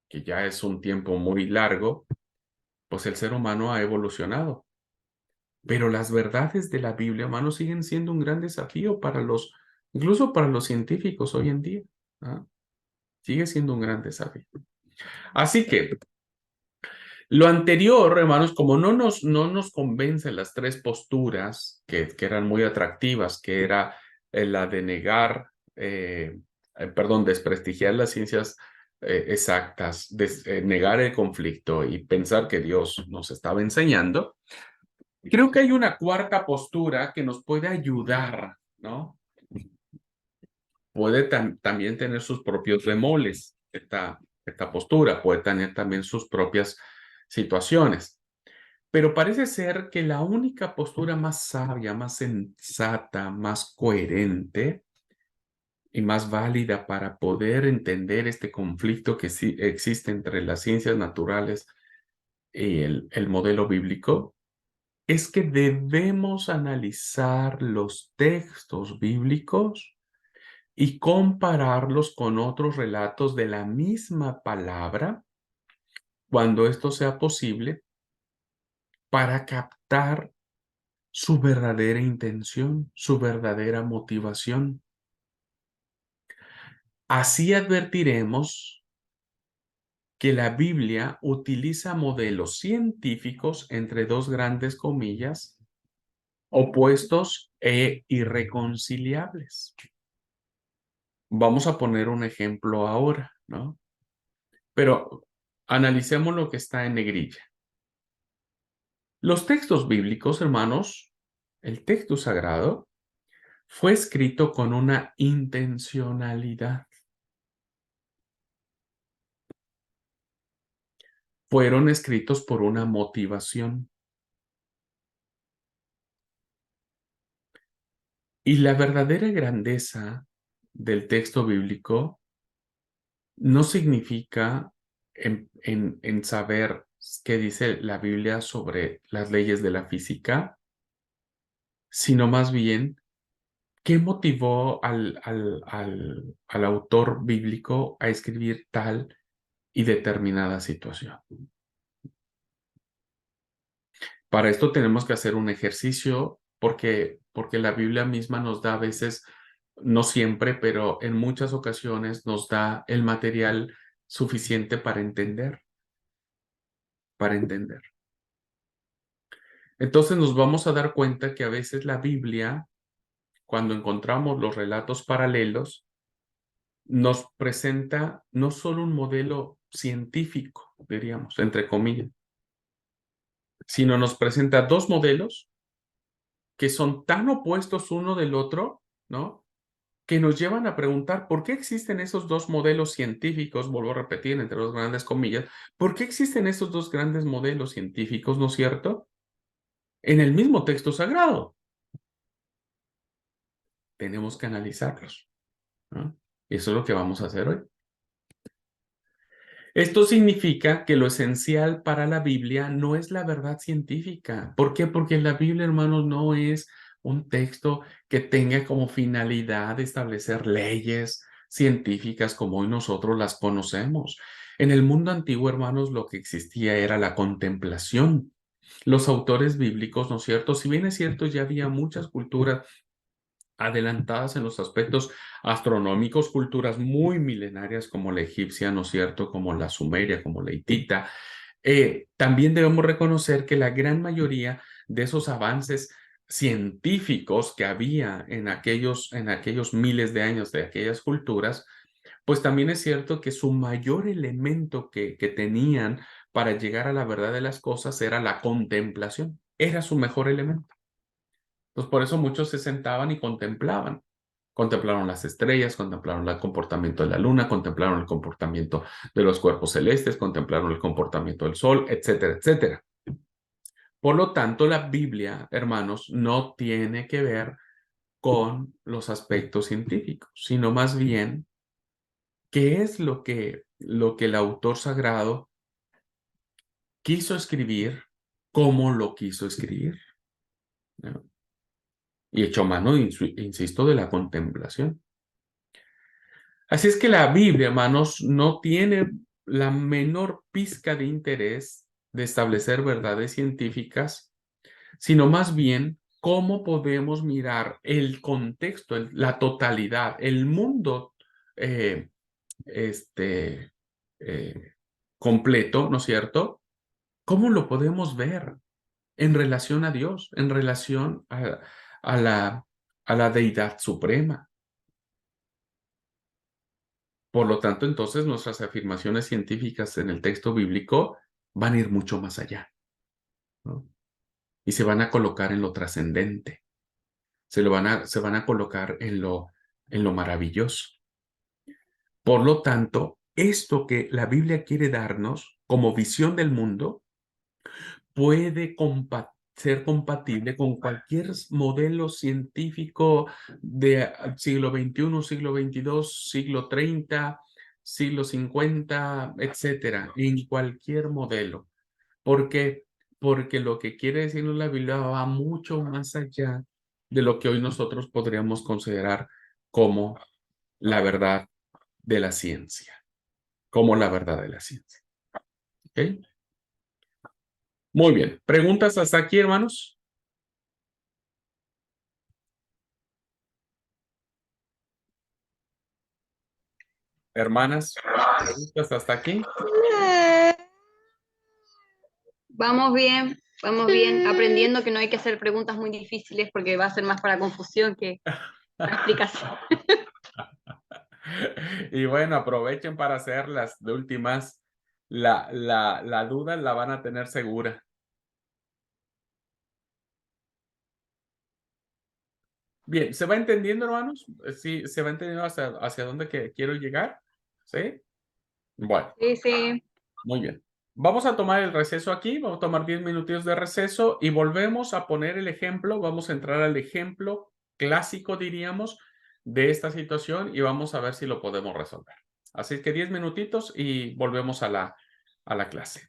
que ya es un tiempo muy largo, pues el ser humano ha evolucionado. Pero las verdades de la Biblia, hermanos, siguen siendo un gran desafío incluso para los científicos hoy en día. ¿Ah? Sigue siendo un gran desafío. Así que lo anterior, hermanos, como no nos convencen las tres posturas que eran muy atractivas, que era la de negar, desprestigiar las ciencias exactas, negar el conflicto y pensar que Dios nos estaba enseñando, creo que hay una cuarta postura que nos puede ayudar, ¿no? Puede también tener sus propios bemoles, esta postura, puede tener también sus propias situaciones. Pero parece ser que la única postura más sabia, más sensata, más coherente y más válida para poder entender este conflicto que sí existe entre las ciencias naturales y el modelo bíblico es que debemos analizar los textos bíblicos y compararlos con otros relatos de la misma palabra, cuando esto sea posible, para captar su verdadera intención, su verdadera motivación. Así advertiremos que la Biblia utiliza modelos científicos, entre dos grandes comillas, opuestos e irreconciliables. Vamos a poner un ejemplo ahora, ¿no? Pero analicemos lo que está en negrilla. Los textos bíblicos, hermanos, el texto sagrado, fue escrito con una intencionalidad. Fueron escritos por una motivación. Y la verdadera grandeza del texto bíblico no significa en saber qué dice la Biblia sobre las leyes de la física, sino más bien qué motivó al autor bíblico a escribir tal y determinada situación. Para esto tenemos que hacer un ejercicio porque la Biblia misma nos da a veces, no siempre, pero en muchas ocasiones nos da el material suficiente para entender. Entonces nos vamos a dar cuenta que a veces la Biblia, cuando encontramos los relatos paralelos, nos presenta no solo un modelo científico, diríamos, entre comillas, sino nos presenta dos modelos que son tan opuestos uno del otro, ¿no? Que nos llevan a preguntar por qué existen esos dos modelos científicos, vuelvo a repetir, entre dos grandes comillas, ¿por qué existen esos dos grandes modelos científicos, ¿no es cierto? En el mismo texto sagrado. Tenemos que analizarlos, ¿no? Y eso es lo que vamos a hacer hoy. Esto significa que lo esencial para la Biblia no es la verdad científica. ¿Por qué? Porque la Biblia, hermanos, no es un texto que tenga como finalidad establecer leyes científicas como hoy nosotros las conocemos. En el mundo antiguo, hermanos, lo que existía era la contemplación. Los autores bíblicos, ¿no es cierto? Si bien es cierto, ya había muchas culturas adelantadas en los aspectos astronómicos, culturas muy milenarias como la egipcia, ¿no es cierto?, como la sumeria, como la hitita. También debemos reconocer que la gran mayoría de esos avances científicos que había en aquellos miles de años de aquellas culturas, pues también es cierto que su mayor elemento que tenían para llegar a la verdad de las cosas era la contemplación. Era su mejor elemento. Entonces, por eso muchos se sentaban y contemplaban. Contemplaron las estrellas, contemplaron el comportamiento de la luna, contemplaron el comportamiento de los cuerpos celestes, contemplaron el comportamiento del sol, etcétera, etcétera. Por lo tanto, la Biblia, hermanos, no tiene que ver con los aspectos científicos, sino más bien qué es lo que el autor sagrado quiso escribir, cómo lo quiso escribir, ¿no? Y echó mano, insisto, de la contemplación. Así es que la Biblia, hermanos, no tiene la menor pizca de interés de establecer verdades científicas, sino más bien cómo podemos mirar el contexto, la totalidad, el mundo eh, este, completo, ¿no es cierto? ¿Cómo lo podemos ver en relación a Dios, en relación a la deidad suprema? Por lo tanto, entonces nuestras afirmaciones científicas en el texto bíblico van a ir mucho más allá, ¿no? Y se van a colocar en lo trascendente, se van a colocar en lo maravilloso. Por lo tanto, esto que la Biblia quiere darnos como visión del mundo puede ser compatible con cualquier modelo científico de siglo XXI, siglo XXII, siglo 30, siglo 50, etcétera, en cualquier modelo. ¿Por qué? Porque lo que quiere decirnos la Biblia va mucho más allá de lo que hoy nosotros podríamos considerar como la verdad de la ciencia, como la verdad de la ciencia. ¿Ok? Muy bien. ¿Preguntas hasta aquí, hermanos? Hermanas, ¿preguntas hasta aquí? Vamos bien, aprendiendo que no hay que hacer preguntas muy difíciles porque va a ser más para confusión que para explicación. Y bueno, aprovechen para hacerlas de últimas. La duda la van a tener segura. Bien, ¿se va entendiendo, hermanos? Sí, ¿se va entendiendo hacia dónde quiero llegar? ¿Sí? Bueno, Sí, sí. muy bien. Vamos a tomar el receso aquí, vamos a tomar 10 minutitos de receso y volvemos a poner el ejemplo, vamos a entrar al ejemplo clásico, diríamos, de esta situación y vamos a ver si lo podemos resolver. Así que 10 minutitos y volvemos a la clase.